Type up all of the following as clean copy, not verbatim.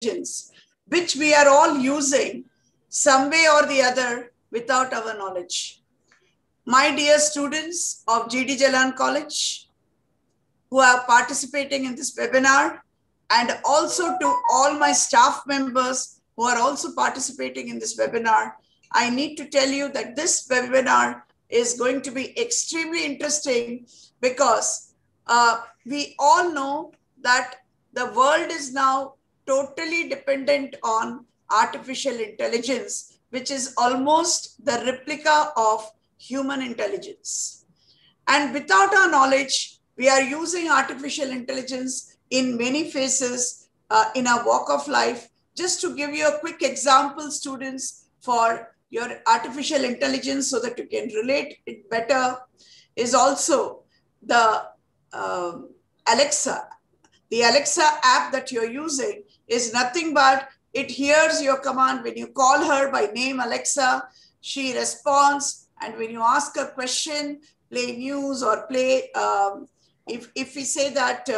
intelligence, which we are all using some way or the other without our knowledge. My dear students of GD Jalan College who are participating in this webinar, and also to all my staff members who are also participating in this webinar, I need to tell you that this webinar is going to be extremely interesting because we all know that the world is now totally dependent on artificial intelligence, which is almost the replica of human intelligence. And without our knowledge, we are using artificial intelligence in many phases in our walk of life. Just to give you a quick example, students, for your artificial intelligence so that you can relate it better, is also the Alexa. The Alexa app that you're using is nothing but it hears your command. When you call her by name, Alexa, she responds. And when you ask a question, play news or play, if we say that,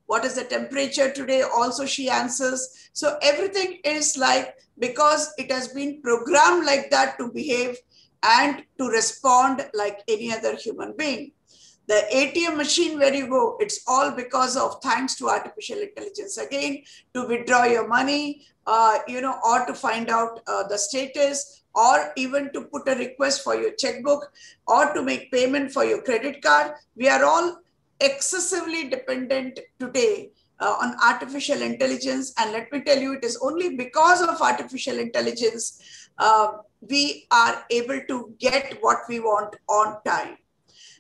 what is the temperature today, also she answers. So everything is like, because it has been programmed like that to behave and to respond like any other human being. The ATM machine where you go, it's all because of thanks to artificial intelligence. Again, to withdraw your money, or to find out the status, or even to put a request for your checkbook, or to make payment for your credit card. We are all excessively dependent today on artificial intelligence. And let me tell you, it is only because of artificial intelligence we are able to get what we want on time.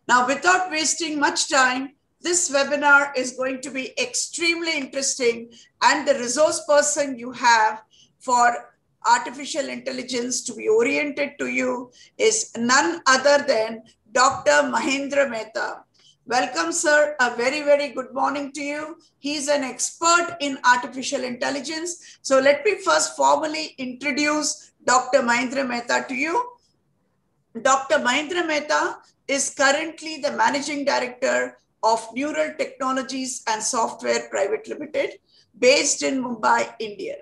Now, without wasting much time, this webinar is going to be extremely interesting, and the resource person you have for artificial intelligence to be oriented to you is none other than Dr. Mahendra Mehta. Welcome, sir. A very, very good morning to you. He's an expert in artificial intelligence. So let me first formally introduce Dr. Mahendra Mehta to you. Dr. Mahendra Mehta is currently the Managing Director of Neural Technologies and Software Private Limited, based in Mumbai, India.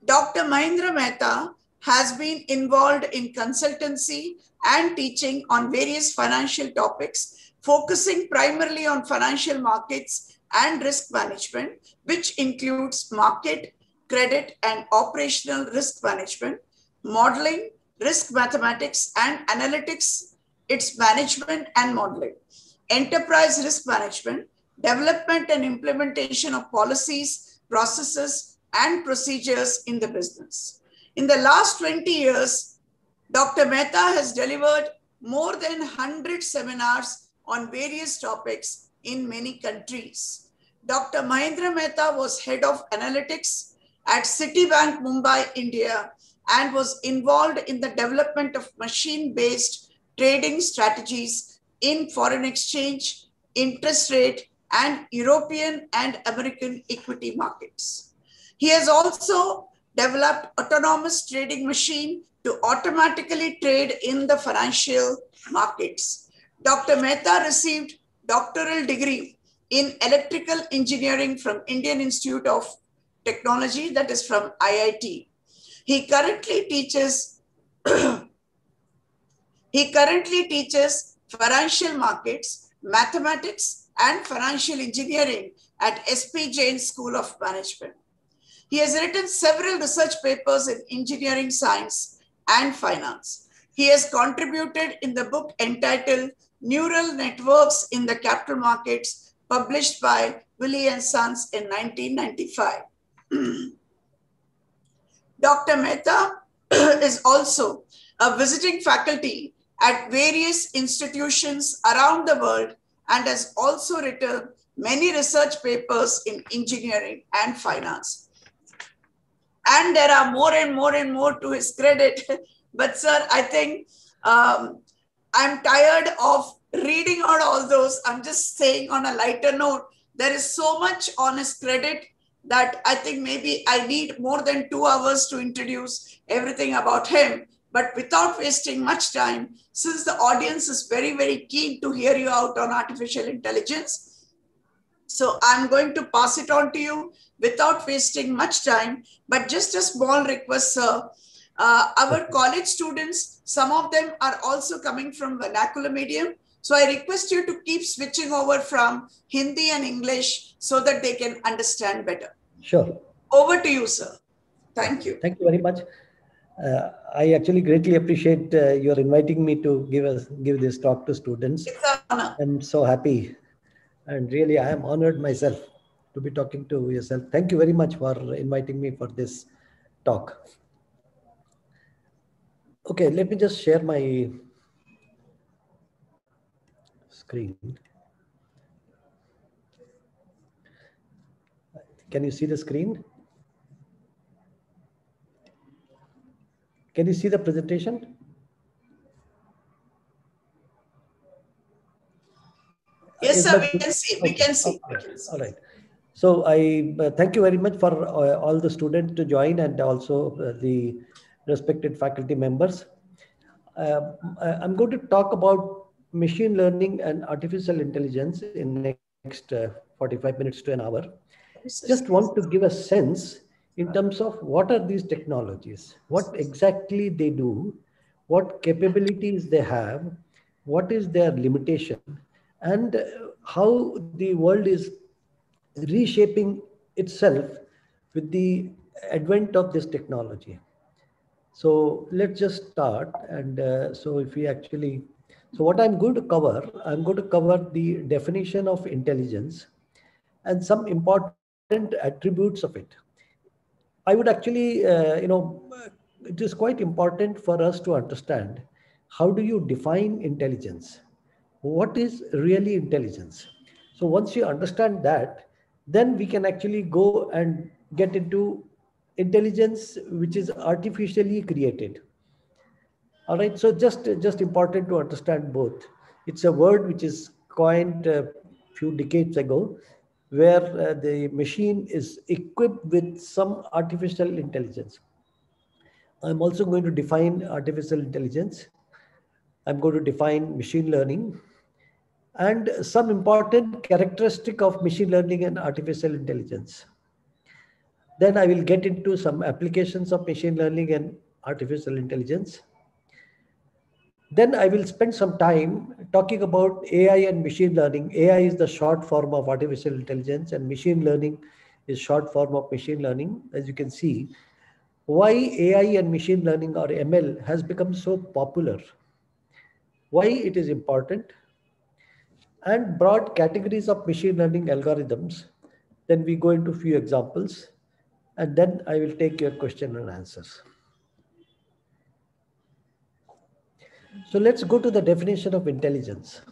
Dr. Mahendra Mehta has been involved in consultancy and teaching on various financial topics, focusing primarily on financial markets and risk management, which includes market, credit, and operational risk management, modeling, risk mathematics and analytics, its management and modeling, enterprise risk management, development and implementation of policies, processes, and procedures in the business. In the last 20 years, Dr. Mehta has delivered more than 100 seminars on various topics in many countries. Dr. Mahendra Mehta was head of analytics at Citibank, Mumbai, India, and was involved in the development of machine-based trading strategies in foreign exchange, interest rate, and European and American equity markets. He has also developed autonomous trading machine to automatically trade in the financial markets. Dr. Mehta received doctoral degree in electrical engineering from Indian Institute of Technology, that is from IIT. He currently teaches financial markets, mathematics, and financial engineering at SP Jain School of Management. He has written several research papers in engineering science and finance. He has contributed in the book entitled Neural Networks in the Capital Markets, published by Wiley and Sons in 1995. Dr. Mehta is also a visiting faculty at various institutions around the world and has also written many research papers in engineering and finance. And there are more and more to his credit. But sir, I think I'm tired of reading out all those. I'm just saying on a lighter note, there is so much on his credit that I think maybe I need more than 2 hours to introduce everything about him. But without wasting much time, since the audience is very, very keen to hear you out on artificial intelligence, So I'm going to pass it on to you without wasting much time, but just a small request, sir. Our college students, some of them are also coming from vernacular medium. So I request you to keep switching over from Hindi and English so that they can understand better. Sure. Over to you, sir. Thank you. Thank you very much. I actually greatly appreciate your inviting me to give this talk to students. It's an honor. I'm so happy, and really I am honored myself to be talking to yourself. Thank you very much for inviting me for this talk. Okay, let me just share my screen. Can you see the screen? Can you see the presentation? Yes, sir, we can see. We can see. All right. So I thank you very much for all the students to join and also the respected faculty members. I'm going to talk about machine learning and artificial intelligence in next 45 minutes to an hour. Just want to give a sense in terms of what are these technologies, what exactly they do, what capabilities they have, what is their limitation, and how the world is reshaping itself with the advent of this technology. So let's just start. And so if we actually, so what I'm going to cover, I'm going to cover the definition of intelligence and some important attributes of it. I would actually, it is quite important for us to understand how do you define intelligence? What is really intelligence? So once you understand that, then we can actually go and get into intelligence which is artificially created. All right, so just important to understand both. It's a word which is coined a few decades ago, where the machine is equipped with some artificial intelligence. I'm also going to define artificial intelligence. I'm going to define machine learning and some important characteristic of machine learning and artificial intelligence. Then I will get into some applications of machine learning and artificial intelligence. Then I will spend some time talking about AI and machine learning. AI is the short form of artificial intelligence and machine learning is short form of machine learning. As you can see, why AI and machine learning or ML has become so popular, why it is important, and broad categories of machine learning algorithms. Then we go into a few examples, and then I will take your question and answers. So let's go to the definition of intelligence.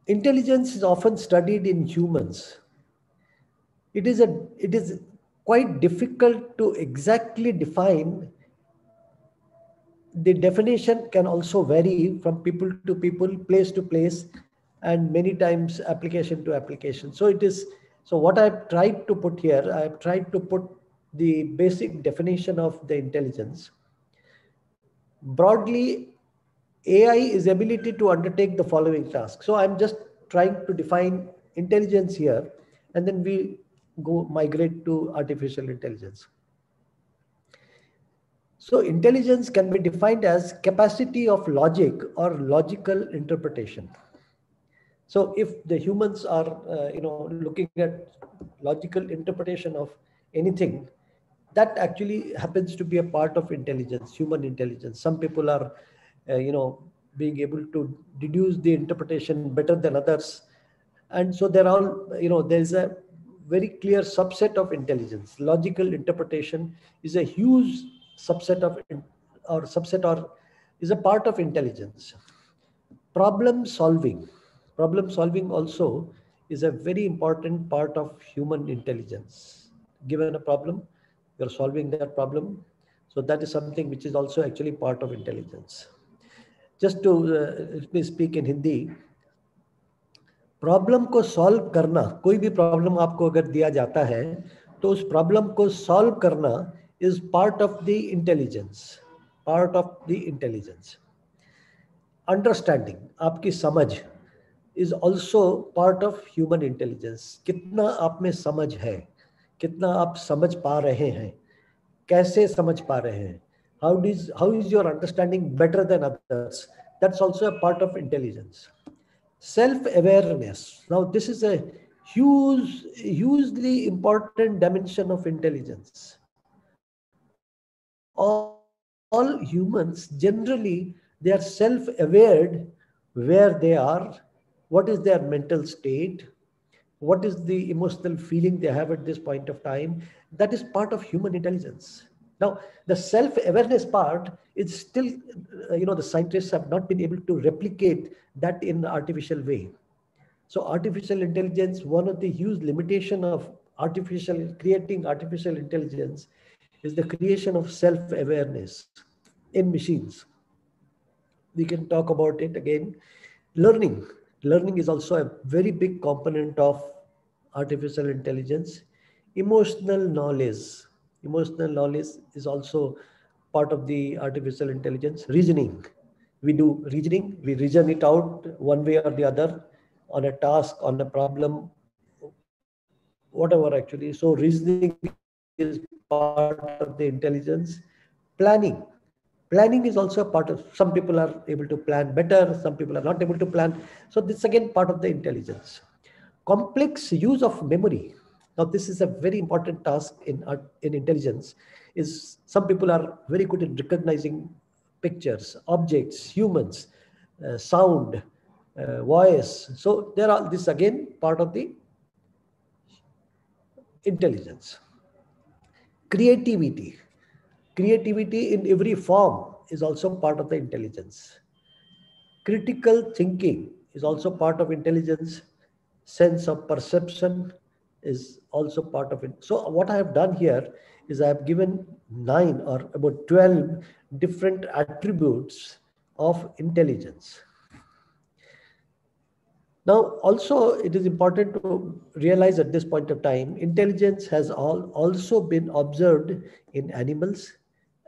Intelligence is often studied in humans. It is quite difficult to exactly define. The definition can also vary from people to people, place to place, and many times application to application. So what I've tried to put here, I've tried to put the basic definition of the intelligence. Broadly, AI is ability to undertake the following tasks. So I'm just trying to define intelligence here, and then we go migrate to artificial intelligence. So intelligence can be defined as capacity of logic or logical interpretation. So if the humans are, looking at logical interpretation of anything, that actually happens to be a part of intelligence, human intelligence. Some people are, being able to deduce the interpretation better than others. And so they're all, there's a very clear subset of intelligence. Logical interpretation is a huge subset of, or subset, or is a part of intelligence. Problem solving. Problem solving also is a very important part of human intelligence. Given a problem, you're solving that problem. So that is something which is also actually part of intelligence. Just to let me speak in Hindi. Problem को solve करना, कोई भी problem आपको अगर दिया जाता है तो उस प्रॉब्लम को सॉल्व करना is part of the intelligence, part of the intelligence. Understanding, आपकी समझ, is also part of human intelligence. कितना आप में समझ है, कितना आप समझ पा रहे हैं, कैसे समझ पा रहे हैं, how is your understanding better than others? That's also a part of intelligence. Self-awareness. Now, this is a hugely important dimension of intelligence. All humans generally, they are self-aware where they are, what is their mental state, what is the emotional feeling they have at this point of time. That is part of human intelligence. Now, the self-awareness part is still, the scientists have not been able to replicate that in artificial way. So artificial intelligence, one of the huge limitation of creating artificial intelligence is the creation of self-awareness in machines. We can talk about it again. Learning. Learning is also a very big component of artificial intelligence. Emotional knowledge. Emotional knowledge is also part of the artificial intelligence. Reasoning. We do reasoning, we reason it out one way or the other on a task, on a problem, whatever actually. So reasoning is part of the intelligence. Planning. Planning is also a part of, some people are able to plan better, some people are not able to plan. So this is again part of the intelligence. Complex use of memory. Now this is a very important task in intelligence. Is some people are very good at recognizing pictures, objects, humans, sound, voice. So there are, this again part of the intelligence. Creativity. Creativity in every form is also part of the intelligence. Critical thinking is also part of intelligence. Sense of perception is also part of it. So what I have done here is I have given 9 or about 12 different attributes of intelligence. Now, also, it is important to realize at this point of time, intelligence has also been observed in animals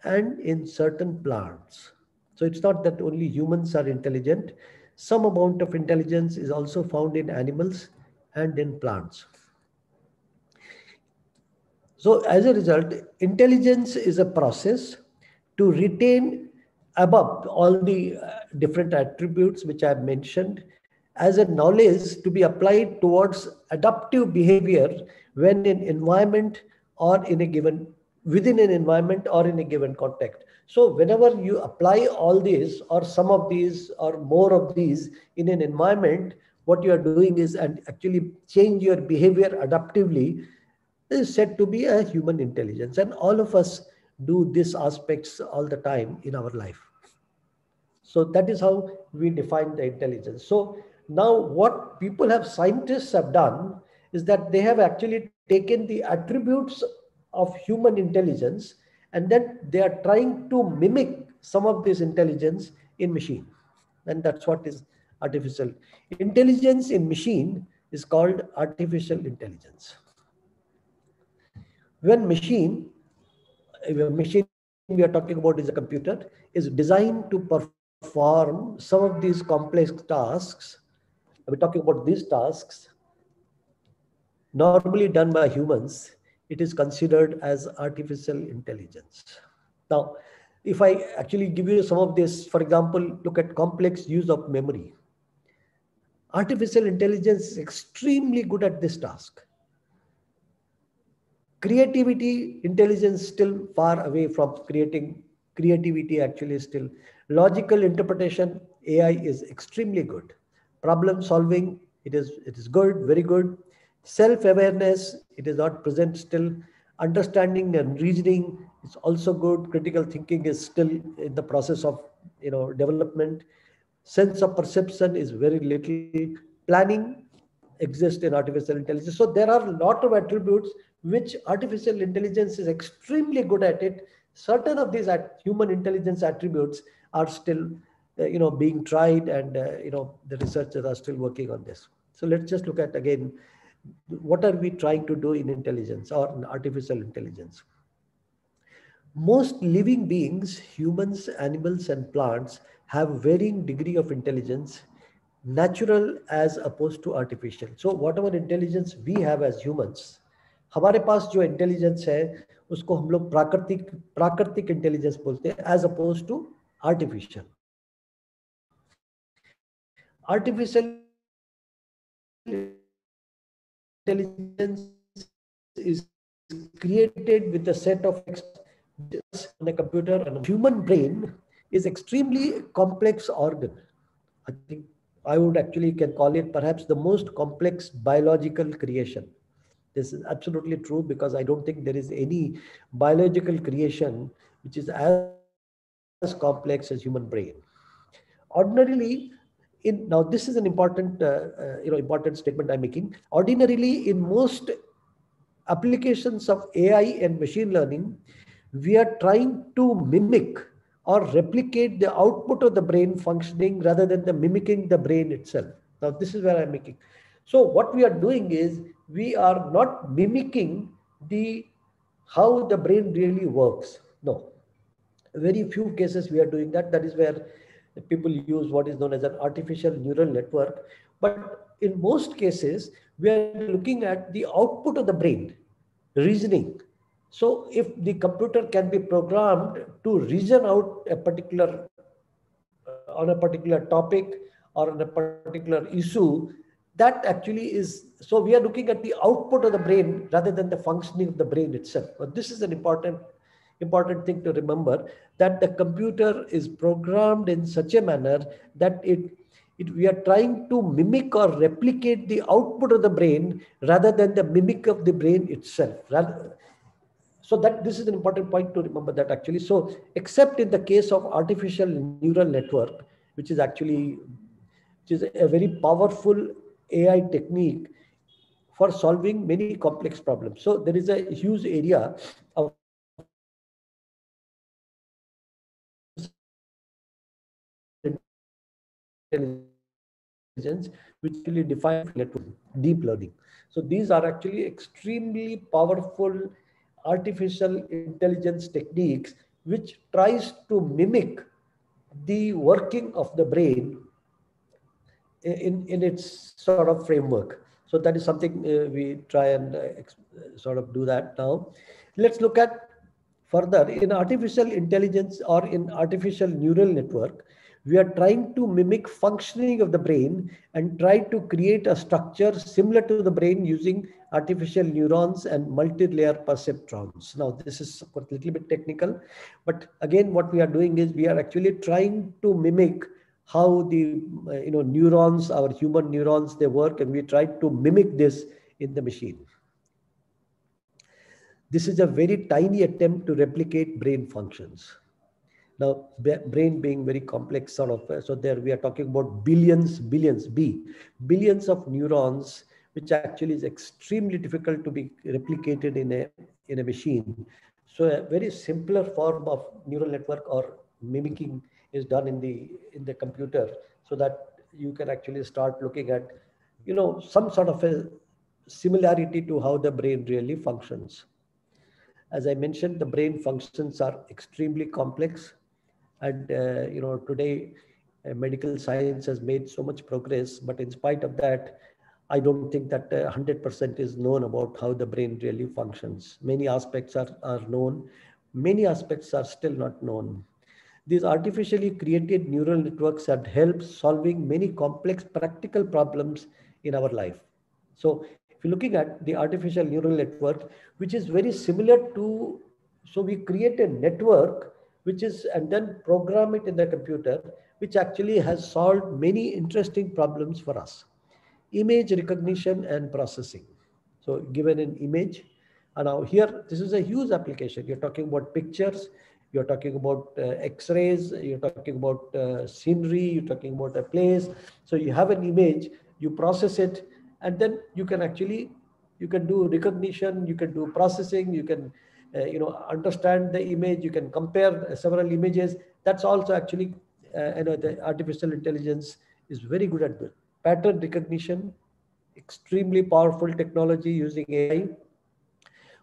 and in certain plants. So it's not that only humans are intelligent. Some amount of intelligence is also found in animals and in plants. So as a result, intelligence is a process to retain above all the different attributes which I have mentioned as a knowledge to be applied towards adaptive behavior when in environment or in a given, within an environment or in a given context. So whenever you apply all these or some of these or more of these in an environment, what you are doing is and actually change your behavior adaptively is said to be a human intelligence. And all of us do these aspects all the time in our life. So that is how we define the intelligence. So now what people have, scientists have done is that they have actually taken the attributes of human intelligence and then they are trying to mimic some of this intelligence in machine. And that's what is artificial intelligence in machine is called artificial intelligence. When machine we are talking about is a computer, is designed to perform some of these complex tasks. We're talking about these tasks normally done by humans. It is considered as artificial intelligence. Now, if I actually give you some of this, for example, look at complex use of memory. Artificial intelligence is extremely good at this task. Creativity, intelligence still far away from creating creativity, actually still. Logical interpretation, AI is extremely good. Problem solving, it is good, very good. Self-awareness, it is not present still. Understanding and reasoning is also good. Critical thinking is still in the process of development. Sense of perception is very little. Planning exist in artificial intelligence. So there are a lot of attributes which artificial intelligence is extremely good at it. Certain of these human intelligence attributes are still being tried, and the researchers are still working on this. So let's just look at again, what are we trying to do in intelligence or in artificial intelligence. Most living beings, humans, animals, and plants, have varying degree of intelligence natural as opposed to artificial. So whatever intelligence we have as humans, हमारे पास जो intelligence है उसको हम लोग प्राकृतिक प्राकृतिक intelligence बोलते हैं as oppose to artificial. Artificial intelligence is created with a set of on a computer, and a human brain is extremely complex organ. I think I would actually can call it perhaps the most complex biological creation. This is absolutely true because I don't think there is any biological creation which is as complex as human brain. Ordinarily, now this is an important statement I'm making. Ordinarily, in most applications of AI and machine learning, we are trying to mimic or replicate the output of the brain functioning rather than the mimicking the brain itself. Now, this is where I'm making. So, what we are doing is we are not mimicking the how the brain really works. No, very few cases we are doing that. That is where people use what is known as an artificial neural network. But in most cases, we are looking at the output of the brain reasoning. So if the computer can be programmed to reason out a particular on a particular topic or on a particular issue, that actually is, so we are looking at the output of the brain rather than the functioning of the brain itself. But this is an important thing to remember, that the computer is programmed in such a manner that we are trying to mimic or replicate the output of the brain rather than the mimic of the brain itself. So that this is an important point to remember that actually. So except in the case of artificial neural network, which is actually which is a very powerful AI technique for solving many complex problems. So there is a huge area of artificial intelligence which actually defines network, deep learning. So these are actually extremely powerful artificial intelligence techniques which tries to mimic the working of the brain in its sort of framework. So that is something we try and sort of do that now. Let's look at further in artificial intelligence or in artificial neural network. We are trying to mimic functioning of the brain and try to create a structure similar to the brain using artificial neurons and multi-layer perceptrons. Now, this is a little bit technical, but again, what we are doing is we are actually trying to mimic how the neurons, our human neurons, they work, and we try to mimic this in the machine. This is a very tiny attempt to replicate brain functions. Now, brain being very complex sort of, so there we are talking about billions of neurons, which actually is extremely difficult to be replicated in a machine. So a very simpler form of neural network or mimicking is done in the computer, so that you can actually start looking at, some sort of a similarity to how the brain really functions. As I mentioned, the brain functions are extremely complex, and today medical science has made so much progress. But in spite of that, I don't think that 100% is known about how the brain really functions. Many aspects are known, many aspects are still not known. These artificially created neural networks have helped solving many complex practical problems in our life. So if you're looking at the artificial neural network, which is very similar to, so we create a network which is, and then program it in the computer, which actually has solved many interesting problems for us. Image recognition and processing. So given an image, and now here, this is a huge application. You're talking about pictures, you're talking about x-rays, you're talking about scenery, you're talking about a place. So you have an image, you process it, and then you can do recognition, you can do processing, you can understand the image, you can compare several images. That's also actually the artificial intelligence is very good at pattern recognition, extremely powerful technology using AI,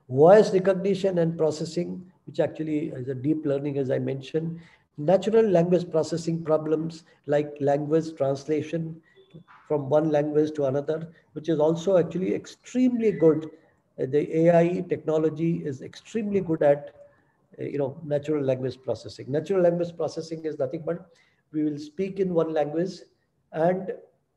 voice recognition and processing, which actually is a deep learning, as I mentioned, natural language processing problems like language translation, from one language to another, which is also actually extremely good. The AI technology is extremely good at natural language processing. Natural language processing is nothing but we will speak in one language and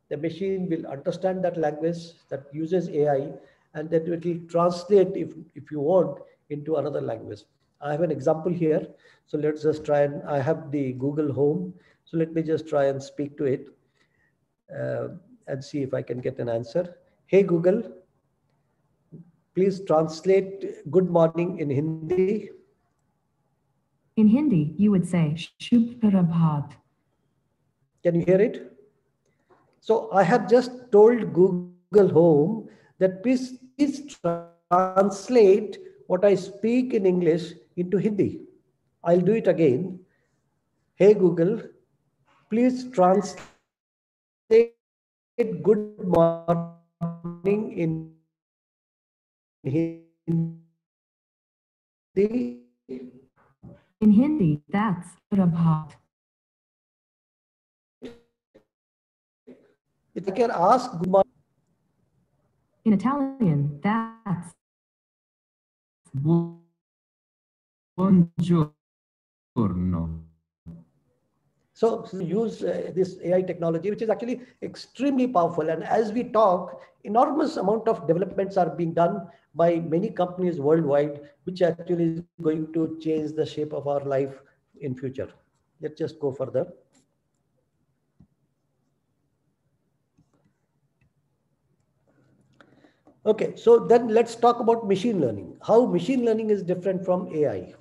the machine will understand that language that uses AI, and then it will translate, if you want, into another language. I have an example here. So let's just try, and I have the Google Home. So let me just try and speak to it and see if I can get an answer. Hey Google, please translate good morning in Hindi. In Hindi, you would say Shubh Prabhat. Can you hear it? So I have just told Google Home that please translate what I speak in English into Hindi. I'll do it again. Hey Google, please translate good morning in Hindi. In Hindi, that's Prabhat. I can ask good morning. In Italian, that's Buongiorno. So use this AI technology, which is actually extremely powerful. And as we talk, enormous amount of developments are being done by many companies worldwide, which actually is going to change the shape of our life in future. Let's just go further. Okay, so then let's talk about machine learning. How machine learning is different from AI.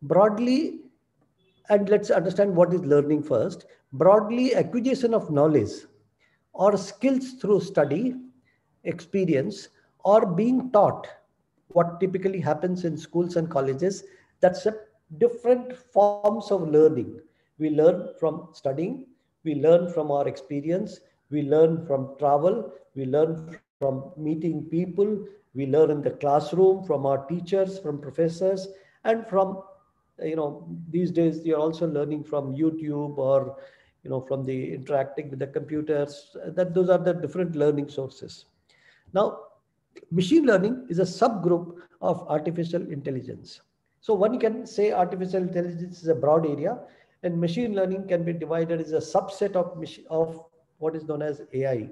Broadly, and let's understand what is learning first. Broadly, acquisition of knowledge or skills through study, experience, or being taught, what typically happens in schools and colleges. That's a different forms of learning. We learn from studying, we learn from our experience, we learn from travel, we learn from meeting people, we learn in the classroom from our teachers, from professors, and from these days you're also learning from YouTube or from the interacting with the computers. That those are the different learning sources. Now, machine learning is a subgroup of artificial intelligence. So one can say artificial intelligence is a broad area, and machine learning can be divided as a subset of what is known as AI.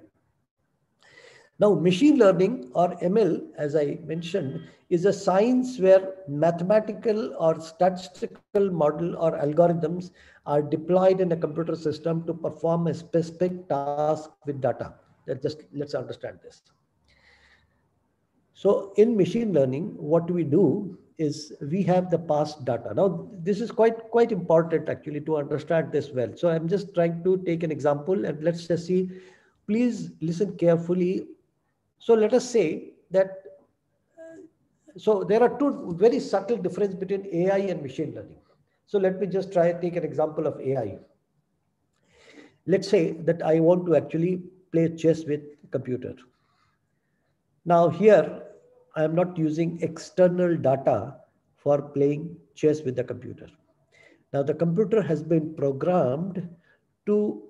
Now, machine learning or ML, as I mentioned, is a science where mathematical or statistical model or algorithms are deployed in a computer system to perform a specific task with data. Let's understand this. So in machine learning, what we do is we have the past data. Now, this is quite important actually to understand this well. So I'm just trying to take an example and let's just see. Please listen carefully. So let us say that, so there are two very subtle difference between AI and machine learning. So let me just try and take an example of AI. Let's say that I want to actually play chess with computer. Now here, I am not using external data for playing chess with the computer. Now the computer has been programmed to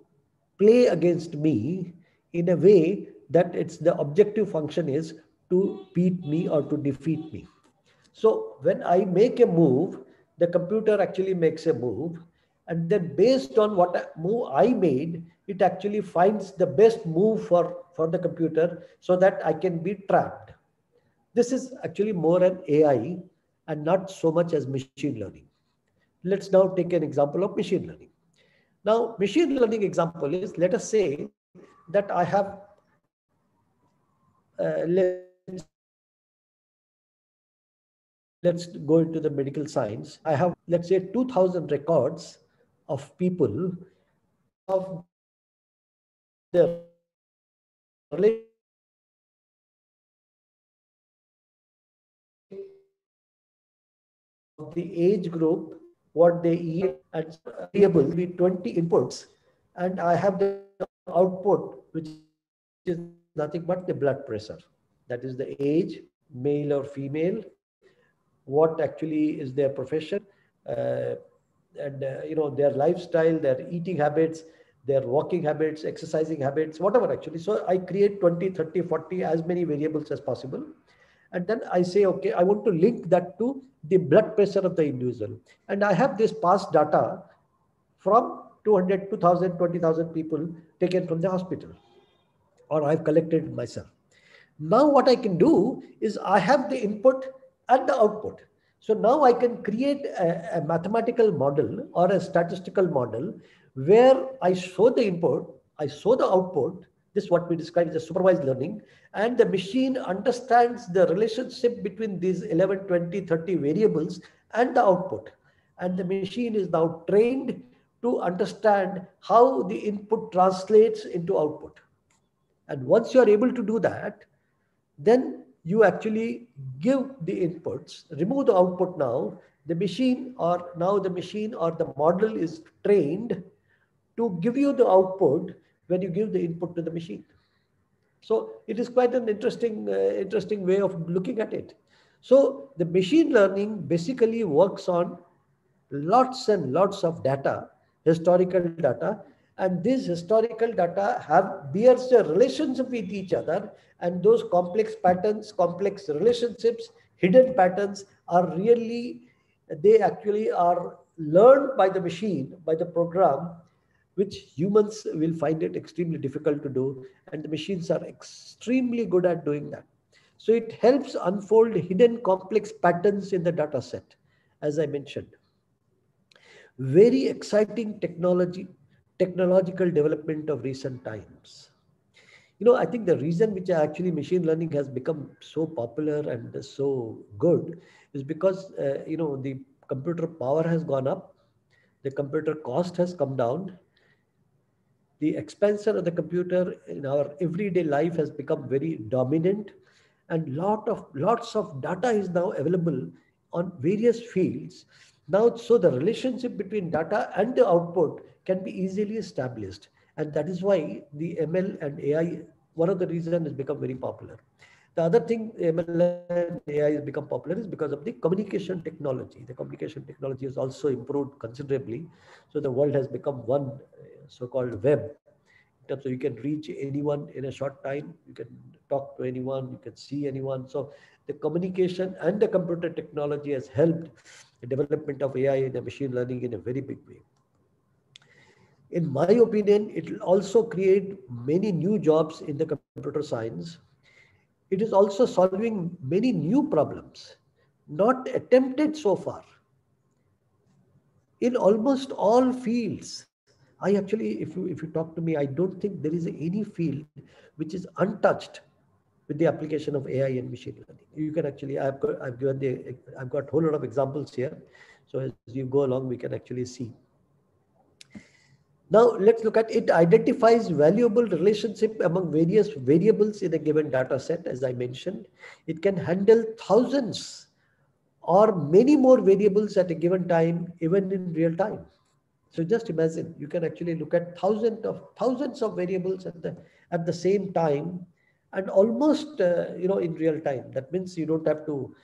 play against me in a way that the objective function is to beat me or to defeat me. So when I make a move, the computer actually makes a move, and then based on what move I made, it actually finds the best move for the computer so that I can be trapped. This is actually more an AI and not so much as machine learning. Let's now take an example of machine learning. Now, machine learning example is, let us say that I have, let's go into the medical science. I have, let's say, 2,000 records of people of their of the age group, what they eat, and variable be 20 inputs, and I have the output, which is nothing but the blood pressure. That is the age, male or female, what actually is their profession, uh, and their lifestyle, their eating habits, their walking habits, exercising habits, whatever actually. So I create 20, 30, 40, as many variables as possible. And then I say, okay, I want to link that to the blood pressure of the individual. And I have this past data from 200, 2000, 20,000 people taken from the hospital, or I've collected myself. Now what I can do is I have the input and the output. So now I can create a mathematical model or a statistical model where I show the input, I show the output. This is what we describe as supervised learning. And the machine understands the relationship between these 11, 20, 30 variables and the output. And the machine is now trained to understand how the input translates into output. And once you are able to do that, then you actually give the inputs, remove the output now, the machine or the model is trained to give you the output when you give the input to the machine. So it is quite an interesting way of looking at it. So the machine learning basically works on lots and lots of data, historical data, and this historical data bears a relationship with each other, and those complex patterns, complex relationships, hidden patterns they actually are learned by the machine, by the program, which humans will find it extremely difficult to do, and the machines are extremely good at doing that. So it helps unfold hidden complex patterns in the data set, as I mentioned. Very exciting technological development of recent times. I think the reason which actually machine learning has become so popular and so good is because, the computer power has gone up, the computer cost has come down, the expansion of the computer in our everyday life has become very dominant, and lots of data is now available on various fields now. So the relationship between data and the output can be easily established, and that is why the ML and AI, one of the reasons, has become very popular. The other thing ML and AI has become popular is because of the communication technology. The communication technology has also improved considerably. So the world has become one so-called web, in terms of you can reach anyone in a short time, you can talk to anyone, you can see anyone. So the communication and the computer technology has helped the development of AI and the machine learning in a very big way. In my opinion, it will also create many new jobs in the computer science. It is also solving many new problems not attempted so far in almost all fields. I actually, if you talk to me, I don't think there is any field which is untouched with the application of AI and machine learning. You can actually, I've got a whole lot of examples here. So as you go along, we can actually see. Now let's look at it. Identifies valuable relationship among various variables in a given data set. As I mentioned, it can handle thousands or many more variables at a given time, even in real time. So just imagine, you can actually look at thousands of variables at the same time, and almost in real time. That means you don't have to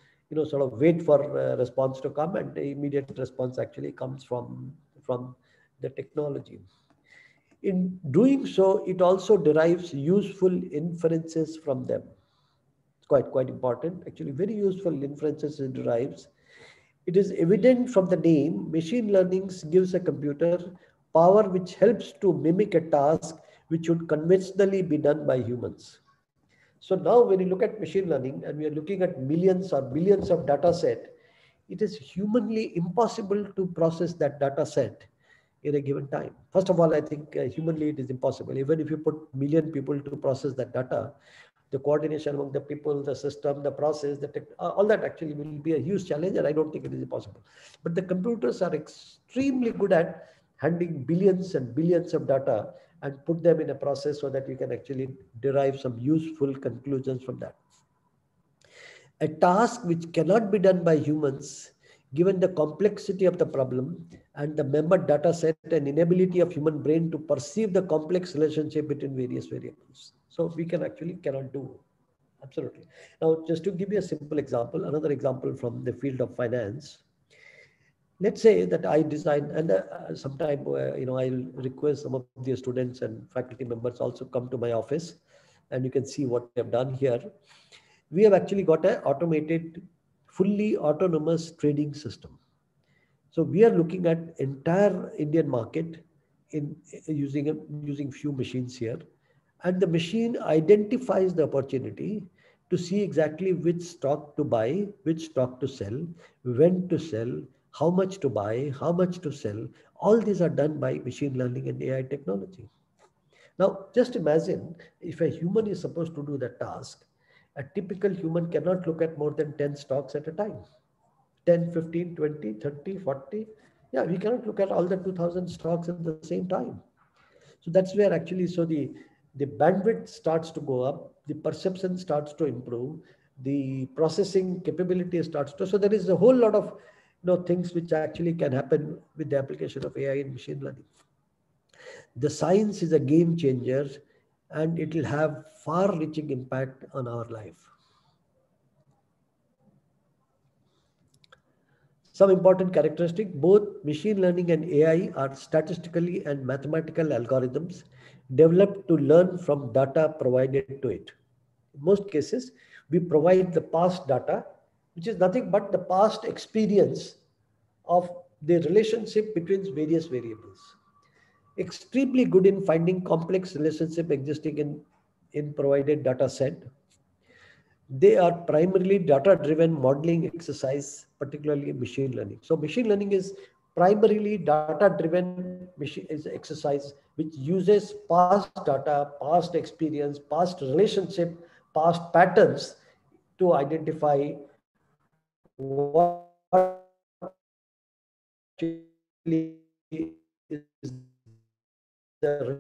sort of wait for response to come, and the immediate response actually comes from the technology. In doing so, it also derives useful inferences from them. It's quite important, actually. Very useful inferences it derives. It is evident from the name. Machine learning gives a computer power which helps to mimic a task which would conventionally be done by humans. So now when you look at machine learning and we are looking at millions or billions of data set, it is humanly impossible to process that data set in a given time. First of all, I think humanly it is impossible. Even if you put million people to process that data, the coordination among the people, the system, the process, all that actually will be a huge challenge, and I don't think it is possible. But the computers are extremely good at handling billions and billions of data and put them in a process so that you can actually derive some useful conclusions from that. A task which cannot be done by humans, given the complexity of the problem and the member data set and inability of human brain to perceive the complex relationship between various variables. So we cannot do. Absolutely. Now, just to give you a simple example, another example from the field of finance. let's say that I design, and sometime I'll request some of the students and faculty members also come to my office, and you can see what we have done here. We have actually got a automated, fully autonomous trading system. So we are looking at entire Indian market in using few machines here, and the machine identifies the opportunity to see exactly which stock to buy, which stock to sell, when to sell, how much to buy, how much to sell. All these are done by machine learning and AI technology. Now, just imagine if a human is supposed to do that task, a typical human cannot look at more than 10 stocks at a time. 10, 15, 20, 30, 40. Yeah, we cannot look at all the 2000 stocks at the same time. So that's where actually, the bandwidth starts to go up, the perception starts to improve, the processing capability starts to, so there is a whole lot of things which actually can happen with the application of AI and machine learning. The science is a game changer, and it will have far reaching impact on our life. Some important characteristic: both machine learning and AI are statistically and mathematical algorithms developed to learn from data provided to it. In most cases, we provide the past data, which is nothing but the past experience of the relationship between various variables. Extremely good in finding complex relationship existing in provided data set. They are primarily data-driven modeling exercise, particularly machine learning. So machine learning is primarily data-driven exercise which uses past data, past experience, past relationship, past patterns to identify what actually is the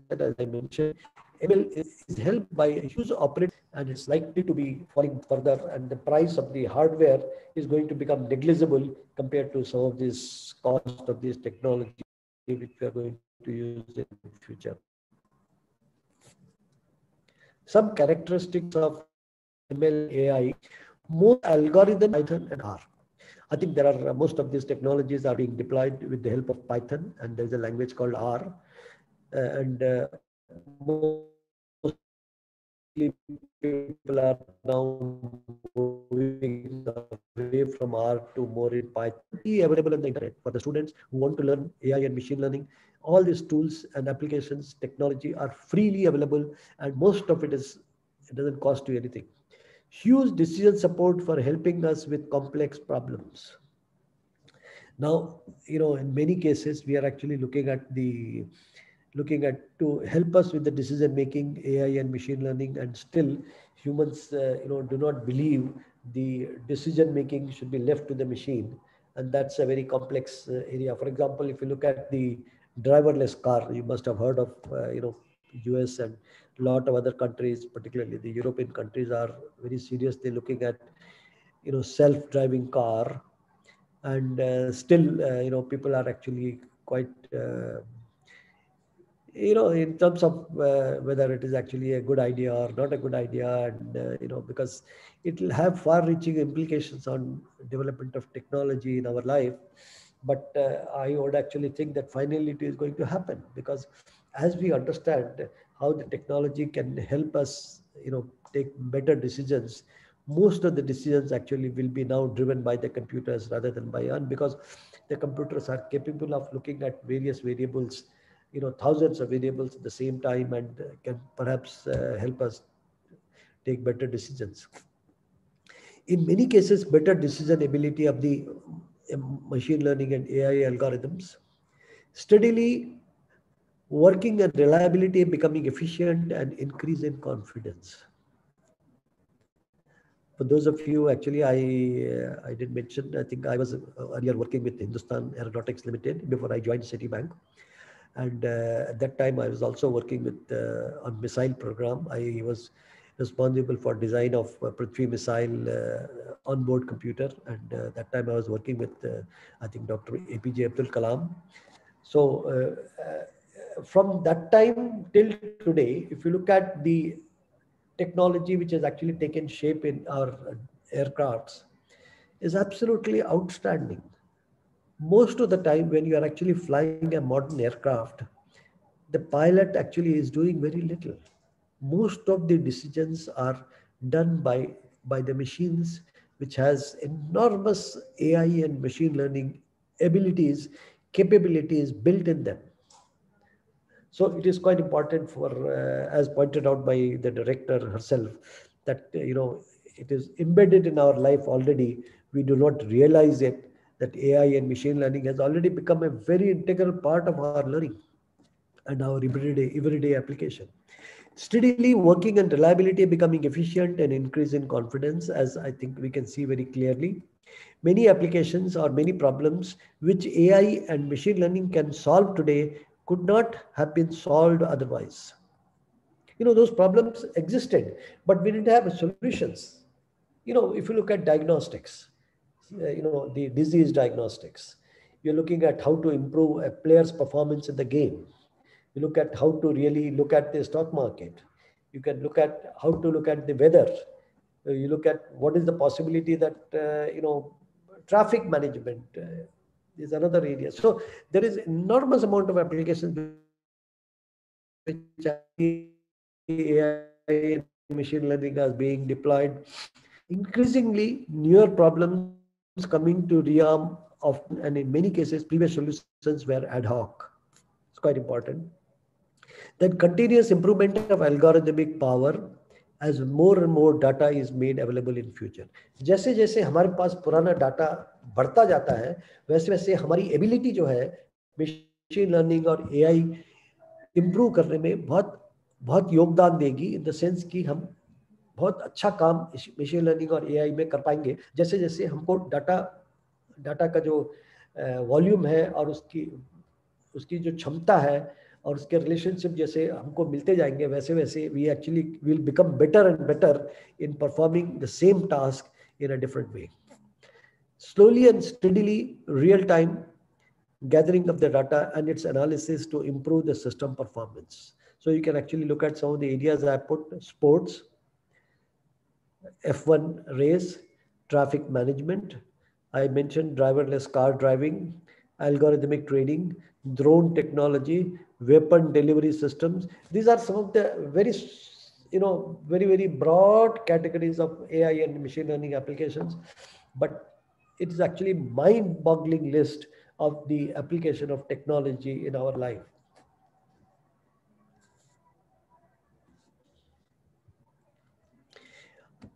that, as I mentioned, ML is helped by a huge operating, and it's likely to be falling further, and the price of the hardware is going to become negligible compared to some of this cost of this technology which we are going to use in future. Some characteristics of ML and AI: most algorithms Python and R. I think there are most of these technologies are being deployed with the help of Python, and there's a language called R. And mostly people are now moving away from R to more in Python. Available on the internet for the students who want to learn AI and machine learning. All these tools and applications, technology are freely available, and most of it doesn't cost you anything. Huge decision support for helping us with complex problems. Now, in many cases, we are actually looking at to help us with the decision making, AI and machine learning, and still humans, do not believe the decision making should be left to the machine, and that's a very complex area. For example, if you look at the driverless car, you must have heard of, US and a lot of other countries, particularly the European countries, are very seriously looking at, self-driving car, and still, people are actually quite, in terms of whether it is actually a good idea or not a good idea, and because it will have far-reaching implications on development of technology in our life. But I would actually think that finally it is going to happen, because as we understand how the technology can help us, take better decisions, most of the decisions actually will be now driven by the computers rather than by us, because the computers are capable of looking at various variables, thousands of variables at the same time, and can perhaps help us take better decisions. In many cases, better decision ability of the machine learning and AI algorithms steadily working, and reliability becoming efficient, and increase in confidence. For those of you, actually, I did mention, I think I was earlier working with Hindustan Aeronautics Limited before I joined Citibank. And at that time, I was also working with on missile program. I was responsible for design of Prithvi missile onboard computer. And that time I was working with, I think, Dr. APJ Abdul Kalam. So from that time till today, if you look at the technology which has actually taken shape in our aircrafts, is absolutely outstanding. Most of the time, when you are actually flying a modern aircraft, the pilot actually is doing very little. Most of the decisions are done by the machines, which has enormous AI and machine learning abilities, capabilities built in them. So it is quite important for, as pointed out by the director herself, that it is embedded in our life already. We do not realize it, that AI and machine learning has already become a very integral part of our learning and our everyday application. Steadily working and reliability becoming efficient and increase in confidence, as I think we can see very clearly. Many applications or many problems which AI and machine learning can solve today could not have been solved otherwise. Those problems existed, but we didn't have solutions. If you look at diagnostics, the disease diagnostics, you're looking at how to improve a player's performance in the game. You look at how to really look at the stock market. You can look at how to look at the weather. You look at what is the possibility that traffic management is another area. So there is enormous amount of applications which actually AI and machine learning are being deployed. Increasingly newer problems coming to realm of and in many cases previous solutions were ad hoc. It's quite important. Then continuous improvement of algorithmic power as more and more data is made available in future. जैसे जैसे हमारे पास पुराना data बढ़ता जाता है, वैसे वैसे हमारी एबिलिटी जो है मशीन लर्निंग और एआई इम्प्रूव करने में बहुत बहुत योगदान देगी, इन द सेंस कि हम बहुत अच्छा काम मशीन लर्निंग और एआई में कर पाएंगे। जैसे जैसे हमको डाटा डाटा का जो वॉल्यूम है और उसकी उसकी जो क्षमता है और उसके रिलेशनशिप जैसे हमको मिलते जाएंगे, वैसे वैसे we actually will become better and better in performing the same task in a different way. Slowly and steadily, real time gathering of the data and its analysis to improve the system performance. So you can actually look at some of the areas I put: sports, F1 race, traffic management. I mentioned driverless car driving, algorithmic trading, drone technology, weapon delivery systems. These are some of the very very broad categories of AI and machine learning applications, but it is actually mind-boggling list of the application of technology in our life.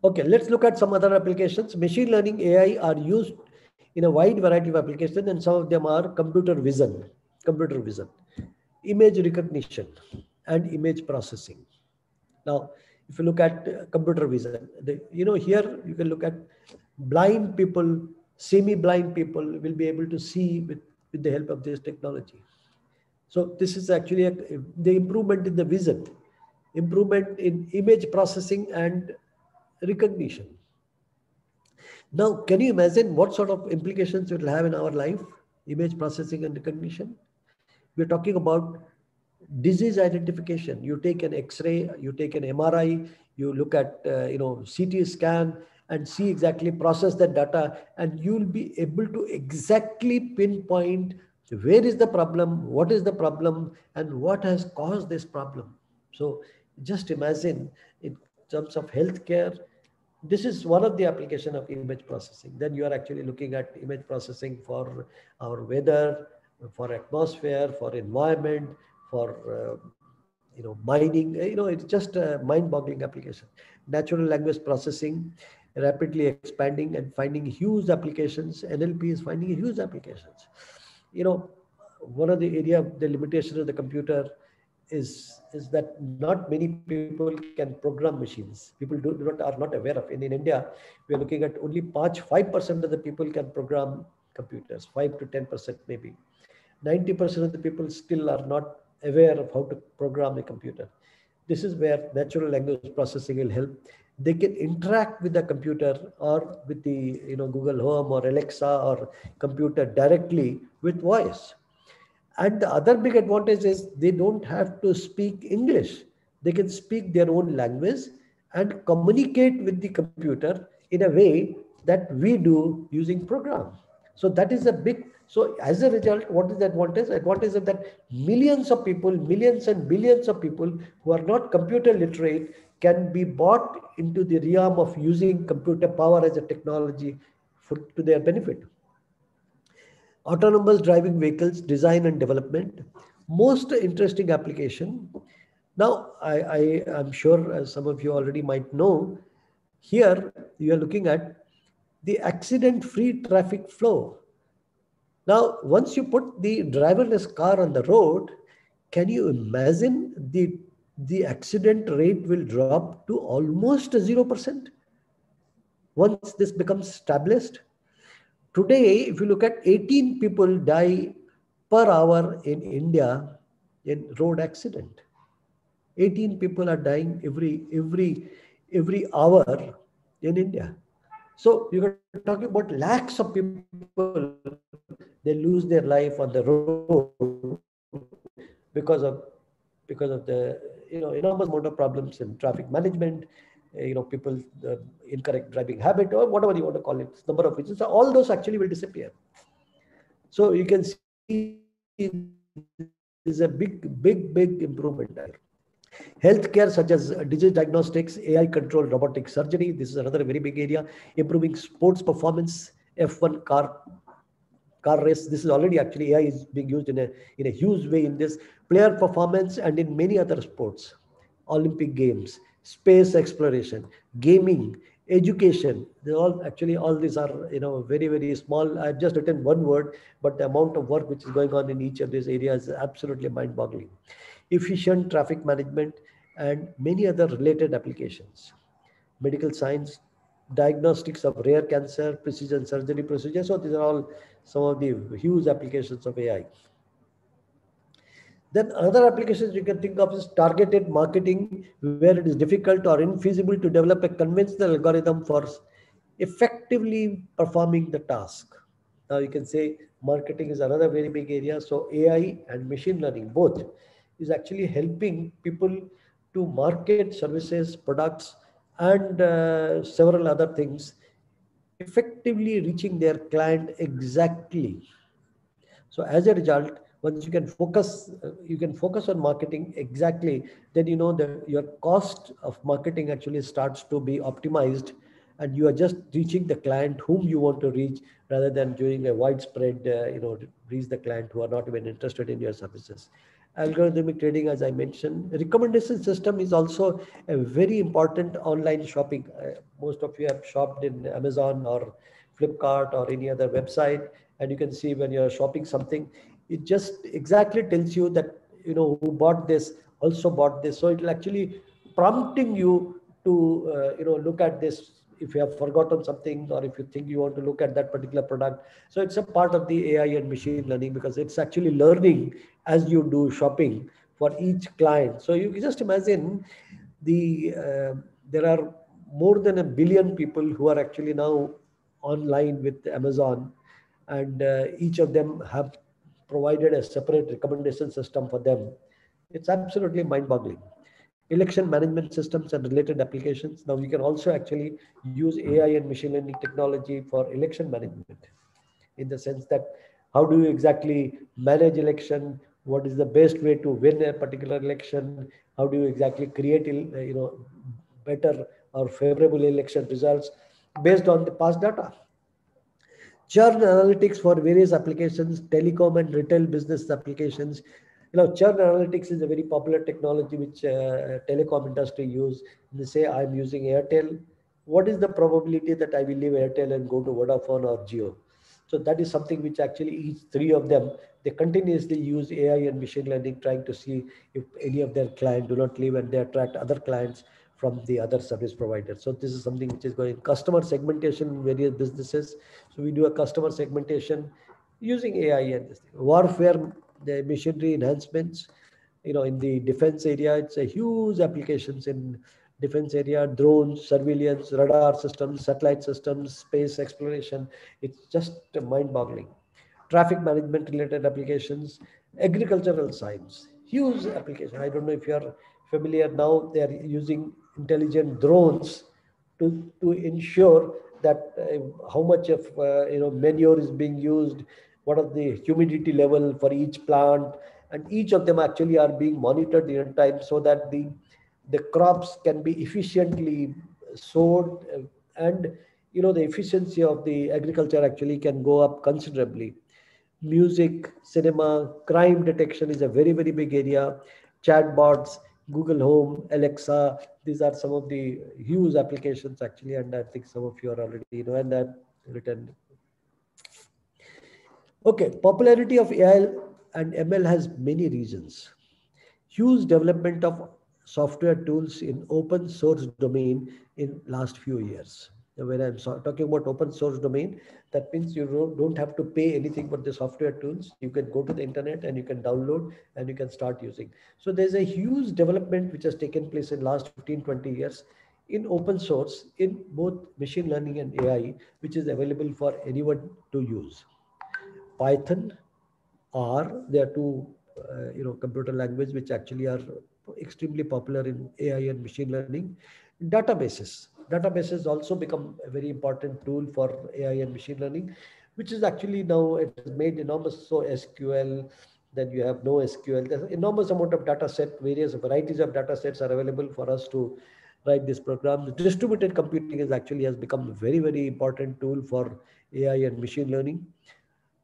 Okay, let's look at some other applications. Machine learning AI are used in a wide variety of applications, and some of them are computer vision, image recognition, and image processing. Now, if you look at computer vision, here you can look at blind people, semi-blind people will be able to see with the help of this technology. So this is actually the improvement in the vision, improvement in image processing and recognition. Now, can you imagine what sort of implications it will have in our life? Image processing and recognition. We're talking about disease identification. You take an X-ray, you take an MRI, you look at CT scan and see exactly, process that data, and you'll be able to exactly pinpoint where is the problem, what is the problem, and what has caused this problem. So just imagine, in terms of healthcare, this is one of the application of image processing. Then you are actually looking at image processing for our weather, for atmosphere, for environment, for mining. It's just a mind-boggling application. Natural language processing, rapidly expanding and finding huge applications. NLP is finding huge applications. One of the area of the limitation of the computer is that not many people can program machines. People are not aware of. In India, we are looking at only 5% of the people can program computers, 5 to 10% maybe. 90% of the people still are not aware of how to program a computer. This is where natural language processing will help. They can interact with the computer or with the Google Home or Alexa or computer directly with voice. And the other big advantage is they don't have to speak English. They can speak their own language and communicate with the computer in a way that we do using program. So that is a big, so as a result, what is the advantage? Advantage is that millions of people, millions and billions of people who are not computer literate can be brought into the realm of using computer power as a technology to their benefit. Autonomous driving vehicles design and development, most interesting application. Now I am sure some of you already might know, here you are looking at the accident free traffic flow. Now once you put the driverless car on the road, can you imagine the accident rate will drop to almost 0% once this becomes established. Today, if you look at 18 people die per hour in India in road accident. 18 people are dying every hour in India. So you're talking about lakhs of people, they lose their life on the road because of the enormous amount of problems in traffic management, people incorrect driving habit or whatever you want to call it, number of reasons. So all those actually will disappear. So you can see there's a big improvement there. Healthcare such as disease diagnostics, AI controlled robotic surgery. This is another very big area. Improving sports performance, F1 car race. This is already actually AI is being used in a huge way in this player performance and in many other sports, Olympic Games, space exploration, gaming, education. They all actually all these are very small. I've just written one word, but the amount of work which is going on in each of these areas is absolutely mind-boggling. Efficient traffic management and many other related applications, medical science, diagnostics of rare cancer, precision surgery procedures. So these are all some of the huge applications of AI. Then other applications you can think of is targeted marketing, where it is difficult or infeasible to develop a conventional algorithm for effectively performing the task. Now you can say marketing is another very big area. So AI and machine learning both is actually helping people to market services, products, and several other things, effectively reaching their client exactly. So as a result, once you can focus on marketing exactly, then you know that your cost of marketing actually starts to be optimized, and you are just reaching the client whom you want to reach, rather than doing a widespread, reach the client who are not even interested in your services. Algorithmic trading, as I mentioned, recommendation system is also a very important online shopping. Most of you have shopped in Amazon or Flipkart or any other website, and you can see when you're shopping something, it just exactly tells you that who bought this also bought this. So it will actually prompting you to look at this if you have forgotten something, or if you think you want to look at that particular product. So it's a part of the AI and machine learning, because it's actually learning as you do shopping for each client. So you can just imagine there are more than 1 billion people who are actually now online with Amazon, and each of them have provided a separate recommendation system for them. It's absolutely mind-boggling. Election management systems and related applications. Now you can also actually use AI and machine learning technology for election management, in the sense that how do you exactly manage election, what is the best way to win a particular election, how do you exactly create better or favorable election results based on the past data. Churn analytics for various applications, telecom and retail business applications. Churn analytics is a very popular technology which telecom industry use. They say, I'm using Airtel. What is the probability that I will leave Airtel and go to Vodafone or Jio? So that is something which actually each three of them, they continuously use AI and machine learning, trying to see if any of their clients do not leave, and they attract other clients from the other service providers. So this is something which is going. Customer segmentation in various businesses. So we do a customer segmentation using AI and this thing. Warfare, the machinery enhancements. In the defense area, it's a huge applications in defense area, drones, surveillance, radar systems, satellite systems, space exploration. It's just mind-boggling. traffic management related applications, agricultural science, huge application. I don't know if you are familiar now, they are using intelligent drones to ensure that how much of manure is being used, what are the humidity level for each plant, and each of them actually are being monitored in time so that the crops can be efficiently sowed, and the efficiency of the agriculture actually can go up considerably. Music, cinema, crime detection is a very, very big area. Chatbots, Google Home, Alexa, these are some of the huge applications actually, and I think some of you are already, and I've written. Okay, popularity of AI and ML has many reasons. Huge development of software tools in open source domain in last few years. Now, when I'm talking about open source domain, that means you don't have to pay anything for the software tools. You can go to the internet and you can download and you can start using. So there's a huge development which has taken place in last 15, 20 years in open source in both machine learning and AI, which is available for anyone to use. Python, R, there are two computer language which actually are extremely popular in AI and machine learning. Databases also become a very important tool for AI and machine learning, which is actually now it has made enormous. So SQL, then you have NoSQL. There's enormous amount of data set, various varieties of data sets are available for us to write this program. Distributed computing is actually has become a very, very important tool for AI and machine learning.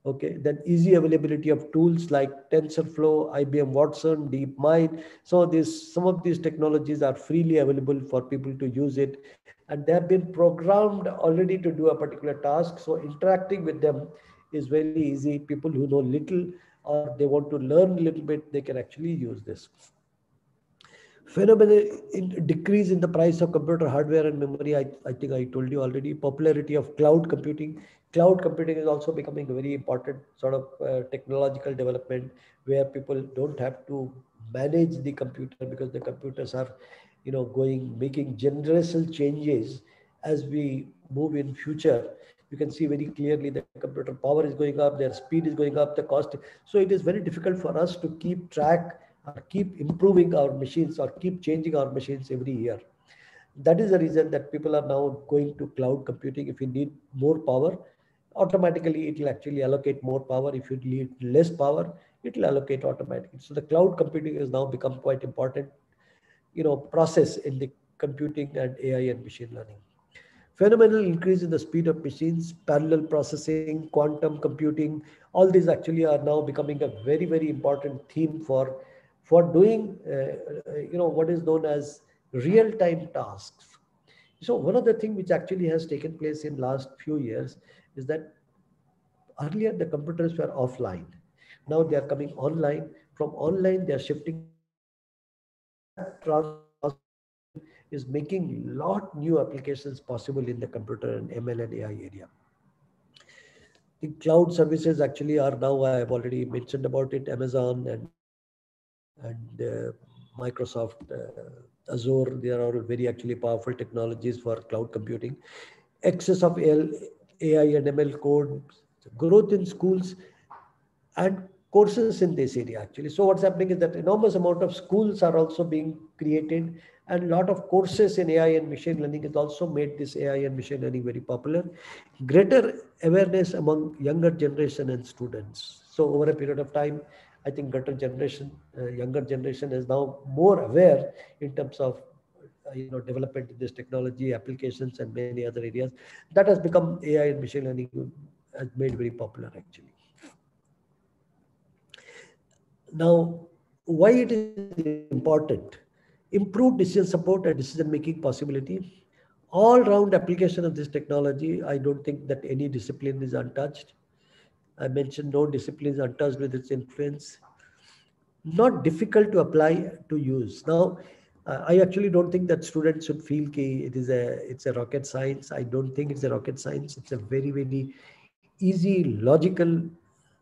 Okay, then easy availability of tools like TensorFlow, IBM Watson, DeepMind. So some of these technologies are freely available for people to use it, and they have been programmed already to do a particular task. So interacting with them is very easy. People who know little or they want to learn a little bit, they can actually use this. Phenomenal decrease in the price of computer hardware and memory. I think I told you already. Popularity of cloud computing. Cloud computing is also becoming a very important sort of technological development where people don't have to manage the computer because the computers are, making generational changes as we move in future. You can see very clearly the computer power is going up, their speed is going up, the cost. So it is very difficult for us to keep track or keep improving our machines or keep changing our machines every year. That is the reason that people are now going to cloud computing. If you need more power, automatically it will actually allocate more power. If you need less power, it will allocate automatically. So the cloud computing has now become quite important, process in the computing and AI and machine learning. Phenomenal increase in the speed of machines, parallel processing, quantum computing, all these actually are now becoming a very, very important theme for doing what is known as real-time tasks. So one of the things which actually has taken place in last few years is that earlier the computers were offline. Now they are coming online. From online, they are shifting to offline. That transformation is making lot new applications possible in the computer and ML and AI area. The cloud services actually are now, I have already mentioned about it, Amazon and Microsoft Azure. They are all very actually powerful technologies for cloud computing. Access of AI and ML code, growth in schools and courses in this area actually. So what's happening is that enormous amount of schools are also being created, and a lot of courses in AI and machine learning has also made this AI and machine learning very popular. Greater awareness among younger generation and students. So over a period of time, I think younger generation is now more aware in terms of development in this technology, applications, and many other areas. That has become AI and machine learning has made very popular actually. Now, why it is important? Improved decision support and decision making possibility. All round application of this technology, I don't think that any discipline is untouched. I mentioned no discipline is untouched with its influence. Not difficult to apply to use. Now, I actually don't think that students should feel it's a rocket science. I don't think it's a rocket science. It's a very, very easy, logical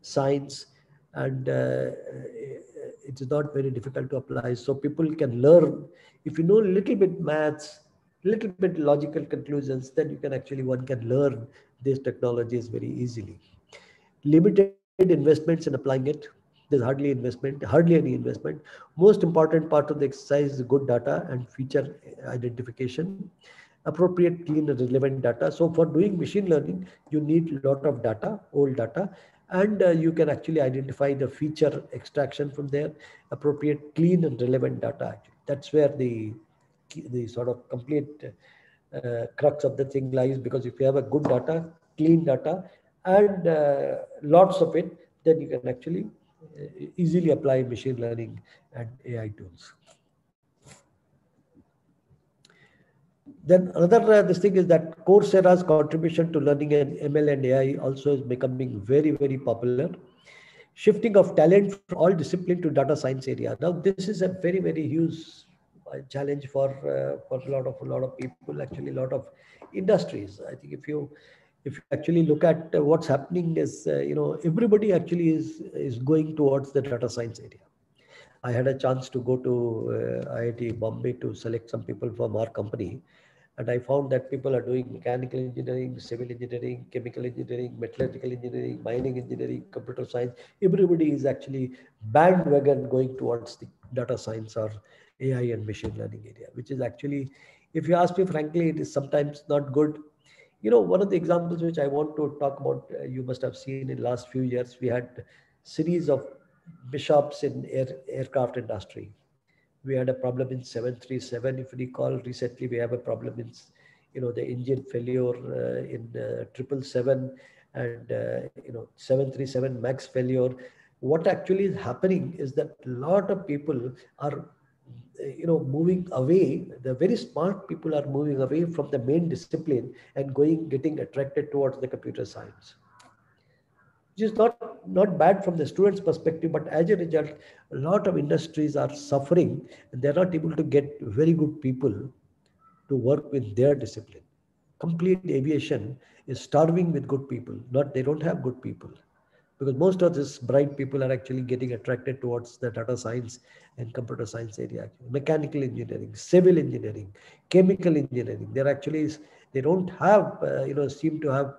science, and it is not very difficult to apply. So people can learn. If you know a little bit maths, little bit logical conclusions, then one can learn these technologies very easily. Limited made investments in applying it. There's hardly any investment. Most important part of the exercise is good data and feature identification, appropriate, clean, and relevant data. So for doing machine learning, you need a lot of data, old data, and you can actually identify the feature extraction from there, appropriate, clean, and relevant data. That's where the sort of complete crux of the thing lies, because if you have a good data, clean data, and lots of it, then you can actually easily apply machine learning and AI tools. Then another this thing is that Coursera's contribution to learning and ML and AI also is becoming very, very popular. Shifting of talent from all discipline to data science area. Now this is a very, very huge challenge for a lot of people, actually a lot of industries. I think if you actually look at what's happening is everybody actually is going towards the data science area. I had a chance to go to IIT Bombay to select some people from our company. And I found that people are doing mechanical engineering, civil engineering, chemical engineering, metallurgical engineering, mining engineering, computer science. Everybody is actually bandwagon going towards the data science or AI and machine learning area, which is actually, if you ask me frankly, it is sometimes not good. One of the examples which I want to talk about, you must have seen in last few years, we had series of mishaps in aircraft industry. We had a problem in 737, if you recall. Recently we have a problem in the engine failure in 777, and 737 max failure. What actually is happening is that a lot of people are moving away. The very smart people are moving away from the main discipline and getting attracted towards the computer science, which is not bad from the students' perspective, but as a result, a lot of industries are suffering and they're not able to get very good people to work with their discipline. Complete aviation is starving with good people. Not they don't have good people, because most of these bright people are actually getting attracted towards the data science and computer science area, mechanical engineering, civil engineering, chemical engineering. They don't have seem to have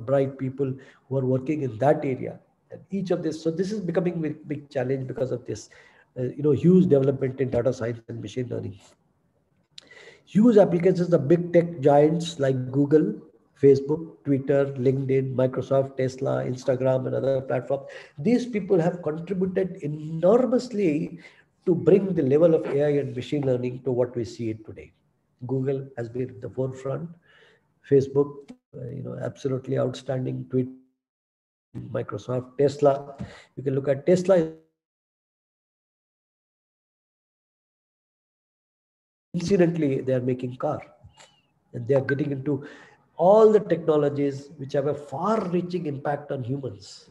bright people who are working in that area. And each of this, so this is becoming a big challenge because of this huge development in data science and machine learning. Huge applications, the big tech giants like Google, Facebook, Twitter, LinkedIn, Microsoft, Tesla, Instagram, and other platforms. These people have contributed enormously to bring the level of AI and machine learning to what we see it today. Google has been at the forefront. Facebook, absolutely outstanding. Twitter, LinkedIn, Microsoft, Tesla. You can look at Tesla is also becoming very famous because incidentally they are making car, and they are getting into all the technologies which have a far-reaching impact on humans.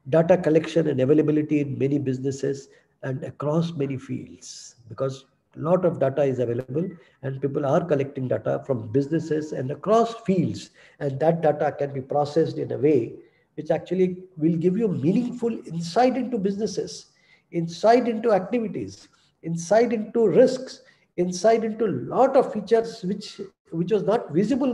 Data collection and availability in many businesses and across many fields, because a lot of data is available and people are collecting data from businesses and across fields, and that data can be processed in a way which actually will give you meaningful insight into businesses, insight into activities, insight into risks, insight into a lot of features which was not visible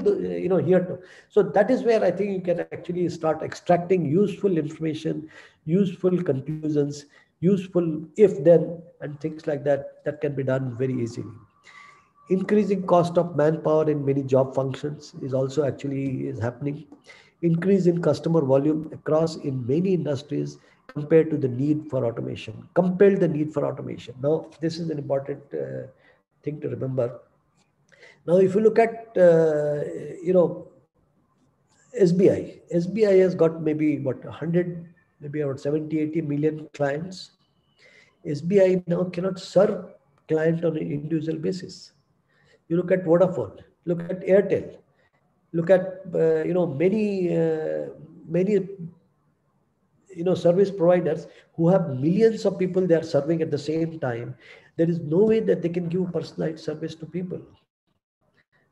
here. So that is where I think you can actually start extracting useful information, useful conclusions, useful if then, and things like that, that can be done very easily. Increasing cost of manpower in many job functions is also actually is happening. Increase in customer volume across in many industries compared to the need for automation. Compelled the need for automation. Now, this is an important thing to remember. Now, if you look at, SBI has got maybe what 100, maybe about 70, 80 million clients. SBI now cannot serve client on an individual basis. You look at Vodafone, look at Airtel, look at many service providers who have millions of people they are serving at the same time. There is no way that they can give personalized service to people.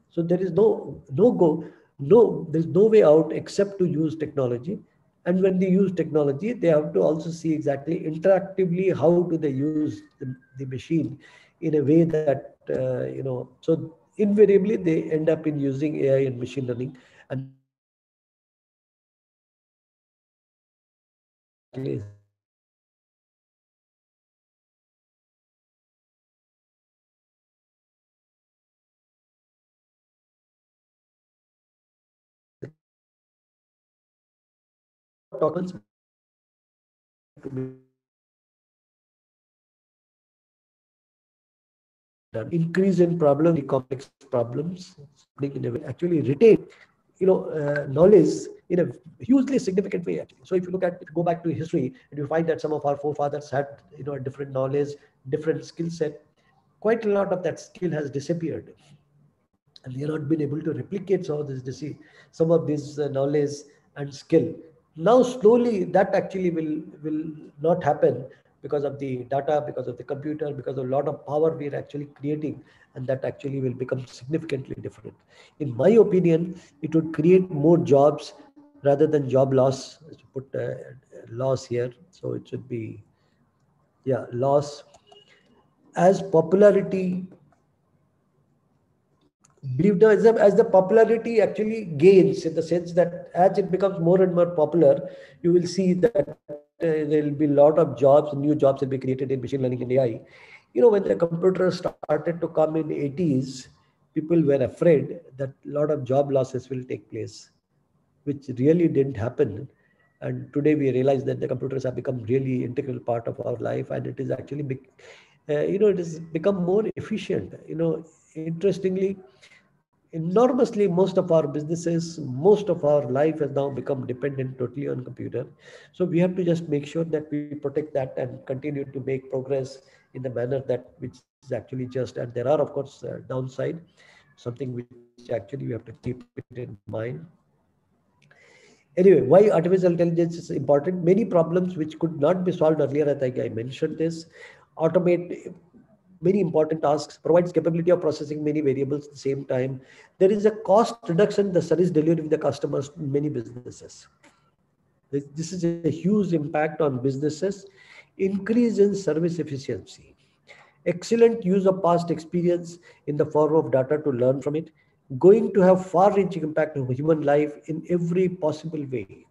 So there is there's no way out except to use technology. And when they use technology, they have to also see exactly interactively how do they use the machine in a way that so invariably they end up in using AI and machine learning, and that is where I think increase in problems, very complex problems, actually retain, knowledge in a hugely significant way. Actually, so if you look at, if you go back to history, and you find that some of our forefathers had, a different knowledge, different skill set. Quite a lot of that skill has disappeared, and they have not been able to replicate some of this knowledge and skill. Now slowly that actually will not happen, because of the data, because of the computer, because of a lot of power we are actually creating, and that actually will become significantly different. In my opinion, it would create more jobs rather than job loss. Let's put loss here, so it should be, yeah, loss. As popularity, believed, as the popularity actually gains, in the sense that as it becomes more and more popular, you will see that there will be a lot of jobs, new jobs will be created in machine learning and AI. When the computers started to come in 80s, people were afraid that a lot of job losses will take place, which really didn't happen. And today we realize that the computers have become really integral part of our life, and it is actually it has become more efficient. Interestingly, enormously, most of our businesses, most of our life has now become dependent totally on computer. So we have to just make sure that we protect that and continue to make progress in the manner that which is actually just. And there are, of course, downside, something which actually we have to keep it in mind. Anyway, why artificial intelligence is important? Many problems which could not be solved earlier, I think I mentioned this. Automate many important tasks, provides capability of processing many variables at the same time. There is a cost reduction in the service delivery with the customers in many businesses. This is a huge impact on businesses. Increase in service efficiency. Excellent use of past experience in the form of data to learn from it. Going to have far-reaching impact on human life in every possible way.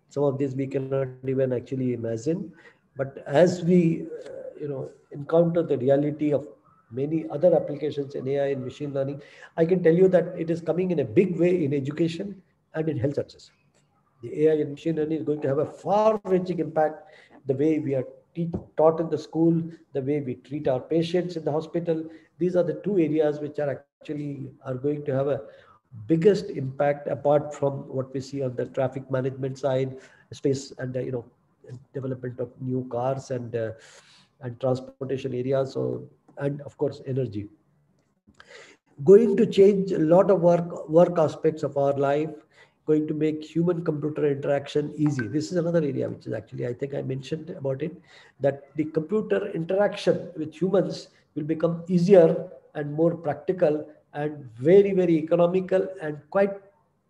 Some of these we cannot even actually imagine, but as we encounter the reality of many other applications in AI and machine learning, I can tell you that it is coming in a big way in education and in health services. The AI and machine learning is going to have a far-reaching impact. The way we are taught in the school, the way we treat our patients in the hospital, these are the two areas which are going to have a biggest impact, apart from what we see on the traffic management side, space, and development of new cars and transportation areas. So, and of course, energy. Going to change a lot of work aspects of our life, going to make human computer interaction easy. This is another area which is actually, I think I mentioned about it, that the computer interaction with humans will become easier and more practical, and very, very economical and quite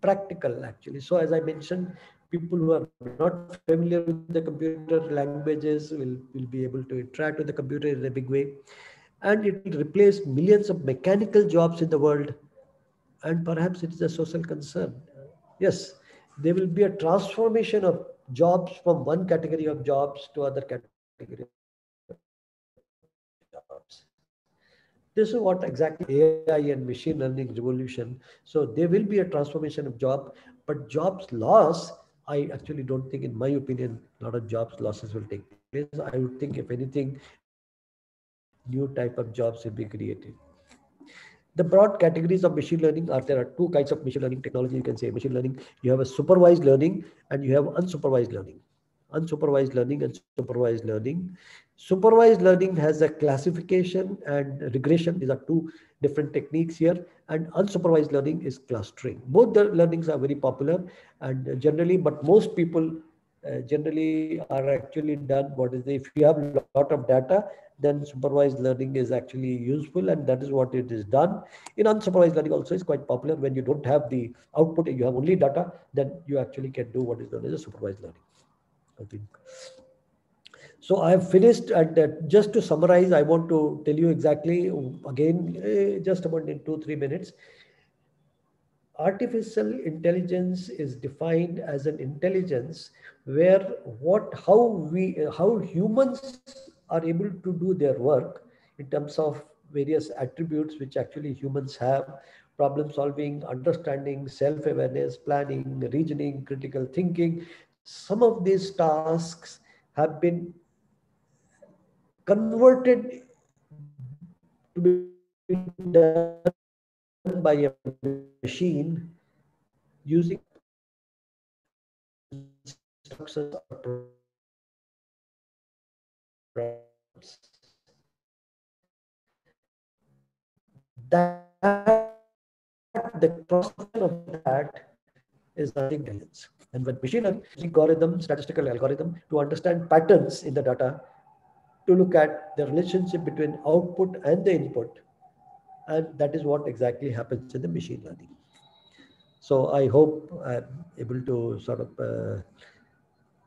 practical actually. So as I mentioned, people who are not familiar with the computer languages will be able to interact with the computer in a big way. And it will replace millions of mechanical jobs in the world. And perhaps it is a social concern. Yes, there will be a transformation of jobs from one category of jobs to other category of jobs. This is what exactly AI and machine learning revolution. So there will be a transformation of job, but jobs loss, I actually don't think, in my opinion, a lot of jobs losses will take place. I would think, if anything, new type of jobs will be created. The broad categories of machine learning are, there are two kinds of machine learning technology. You can say machine learning. You have a supervised learning and you have unsupervised learning. Unsupervised learning and supervised learning. Supervised learning has a classification and regression. These are two different techniques here. And unsupervised learning is clustering. Both the learnings are very popular and generally, but most people generally are actually done. What is if you have a lot of data, then supervised learning is actually useful, and that is what it is done. In unsupervised learning also is quite popular. When you don't have the output, you have only data, then you actually can do what is known as a supervised learning, I think. So I have finished, and just to summarize, I want to tell you exactly again, just about in 2-3 minutes. artificial intelligence is defined as an intelligence where how humans are able to do their work in terms of various attributes which actually humans have: problem solving, understanding, self-awareness, planning, reasoning, critical thinking. Some of these tasks have been converted to be done by a machine using instructions or prompts. That the cross-section of that is artificial intelligence. And when machine learning algorithm, statistical algorithm to understand patterns in the data, to look at the relationship between output and the input, and that is what exactly happens in the machine learning. So I hope I'm able to sort of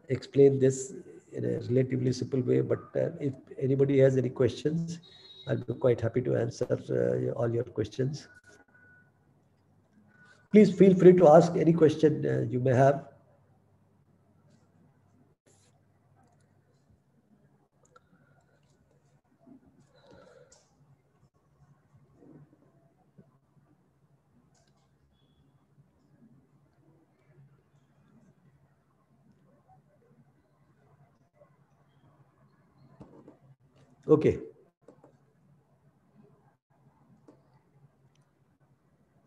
explain this in a relatively simple way. But if anybody has any questions, I'll be quite happy to answer all your questions. Please feel free to ask any question you may have. Okay.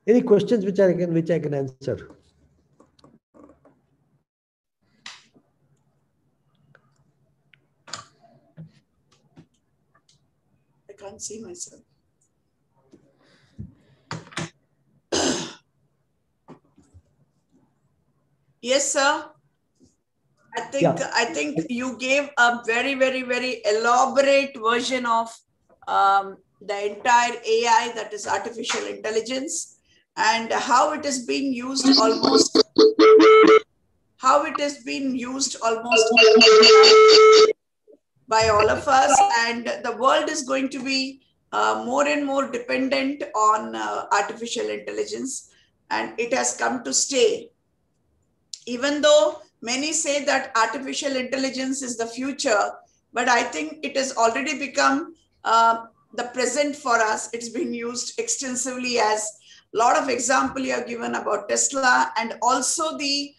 Any questions which I can answer? I can't see myself. Yes, sir. I think you gave a very, very, very elaborate version of the entire AI, that is artificial intelligence, and how it is being used almost by all of us, and the world is going to be more and more dependent on artificial intelligence, and it has come to stay. Even though many say that artificial intelligence is the future, but I think it has already become the present for us. It's been used extensively, as a lot of example you have given about Tesla, and also the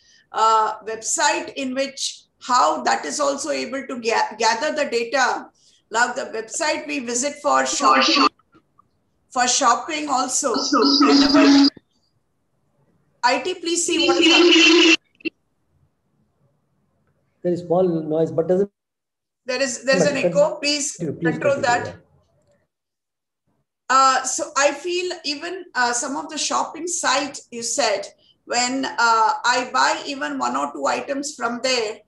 website in which how that is also able to gather the data. Now the website we visit for shopping also. Whenever, IT, please see what is happening. There is small noise, but doesn't. There's an echo. Please control that. So I feel even some of the shopping site you said, when I buy even 1 or 2 items from there,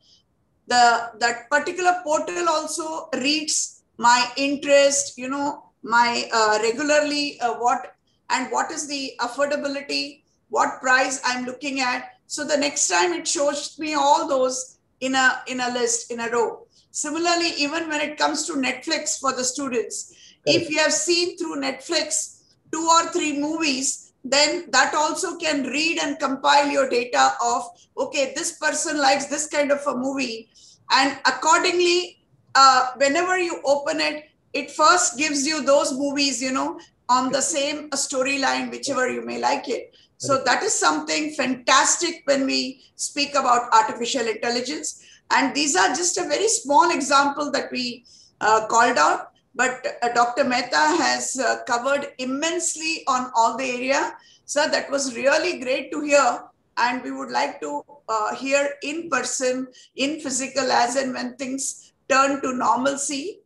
that particular portal also reads my interest, my regularly what is the affordability, what price I'm looking at. So the next time it shows me all those in a list, in a row. Similarly, even when it comes to Netflix for the students, if you have seen through Netflix 2 or 3 movies, then that also can read and compile your data of, okay, this person likes this kind of a movie. And accordingly, whenever you open it, it first gives you those movies, on the same storyline, whichever you may like it. So that is something fantastic when we speak about artificial intelligence. And these are just a very small example that we called out. But Dr. Mehta has covered immensely on all the area. So that was really great to hear. And we would like to hear in person, in physical, as and when things turn to normalcy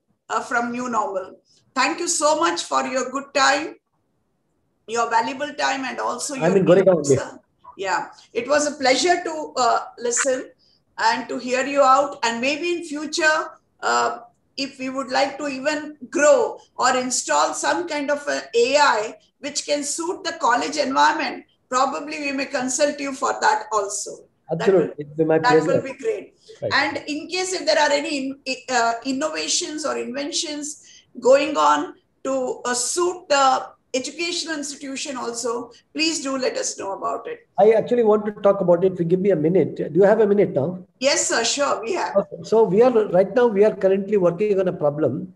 from new normal. Thank you so much for your good time, your valuable time, and also your answer. Yeah, it was a pleasure to listen and to hear you out. And maybe in future, if we would like to even grow or install some kind of an AI which can suit the college environment, probably we may consult you for that also. Absolutely. That will be great. Right. And in case if there are any innovations or inventions going on to suit the educational institution also, please do let us know about it. I actually want to talk about it. If you give me a minute. Do you have a minute now? Yes, sir, sure, we have. Okay. So we are currently working on a problem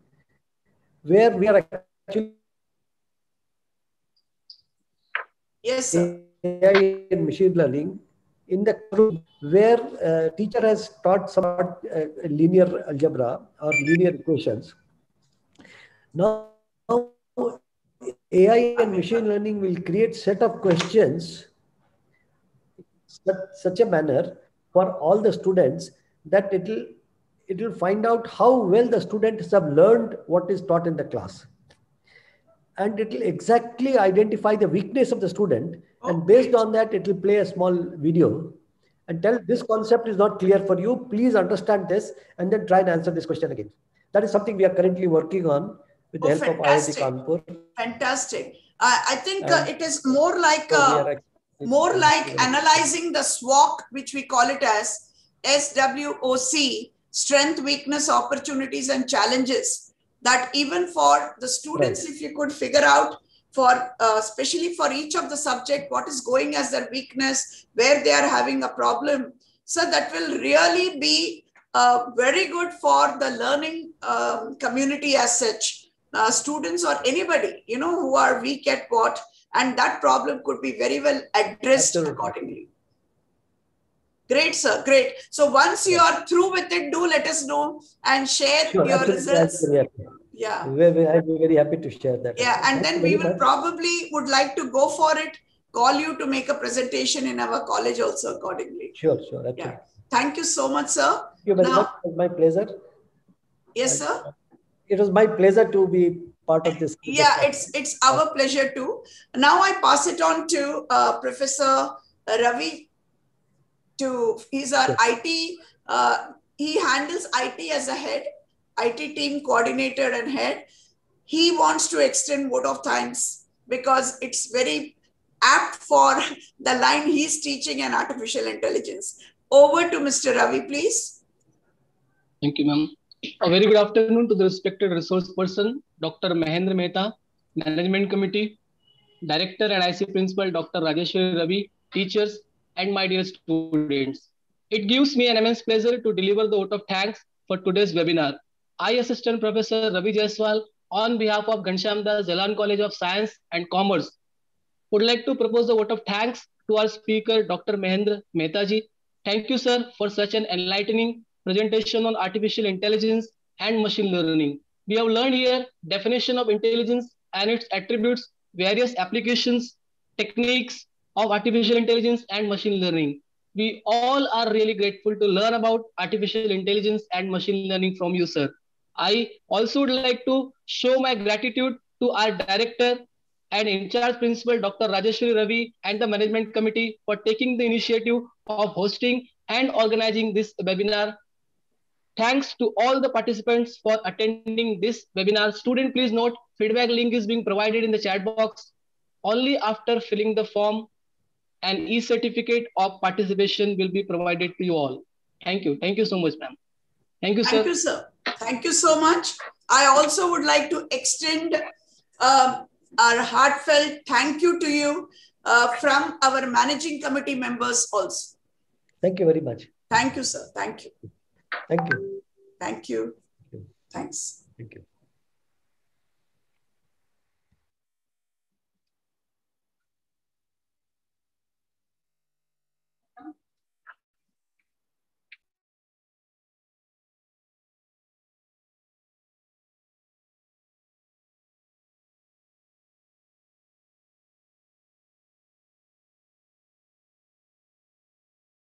where we are actually Yes, sir. AI and machine learning in the classroom where teacher has taught linear algebra or linear equations. Now AI and machine learning will create set of questions such a manner for all the students that it will find out how well the students have learned what is taught in the class, and it will exactly identify the weakness of the student, and based on that it will play a small video and tell this concept is not clear for you, please understand this and then try and answer this question again. That is something we are currently working on with the help of IIT Kanpur. Fantastic. I think it is more like analyzing the SWOC, which we call it as SWOC, strength, weakness, opportunities, and challenges. That even for the students, if you could figure out for especially for each of the subject, what is going as their weakness, where they are having a problem. So that will really be very good for the learning community as such. Students or anybody, who are weak at what, and that problem could be very well addressed accordingly. Great, sir. Great. So once you are through with it, do let us know and share your results. Yeah. I'll be very happy to share that. Yeah. And then we will probably would like to go for it, call you to make a presentation in our college also accordingly. Sure. Absolutely. Yeah. Thank you so much, sir. Thank you very much. It was my pleasure. Yes, sir. It was my pleasure to be part of this. Yeah, it's our pleasure too. Now I pass it on to Professor Ravi. He's our IT. He handles IT as a head, IT team coordinator and head. He wants to extend vote of thanks because it's very apt for the line he's teaching in artificial intelligence. Over to Mr. Ravi, please. Thank you, ma'am. A very good afternoon to the respected resource person, Dr. Mahendra Mehta, Management Committee, Director and IC Principal, Dr. Rajeshwari Ravi, teachers, and my dear students. It gives me an immense pleasure to deliver the vote of thanks for today's webinar. I, Assistant Professor Ravi Jaiswal, on behalf of Ghanshyam Das Jalan College of Science and Commerce, would like to propose the vote of thanks to our speaker, Dr. Mahendra Mehta ji. Thank you, sir, for such an enlightening presentation on artificial intelligence and machine learning. We have learned here definition of intelligence and its attributes, various applications, techniques of artificial intelligence and machine learning. We all are really grateful to learn about artificial intelligence and machine learning from you, sir. I also would like to show my gratitude to our director and in charge principal, Dr. Rajeshwari Ravi, and the management committee for taking the initiative of hosting and organizing this webinar. Thanks to all the participants for attending this webinar. Student, please note, feedback link is being provided in the chat box. Only after filling the form, an e-certificate of participation will be provided to you all. Thank you. Thank you so much, ma'am. Thank you, sir. Thank you, sir. Thank you so much. I also would like to extend our heartfelt thank you to you from our managing committee members also. Thank you very much. Thank you, sir. Thank you. Thank you. Thank you. Thanks. Thank you.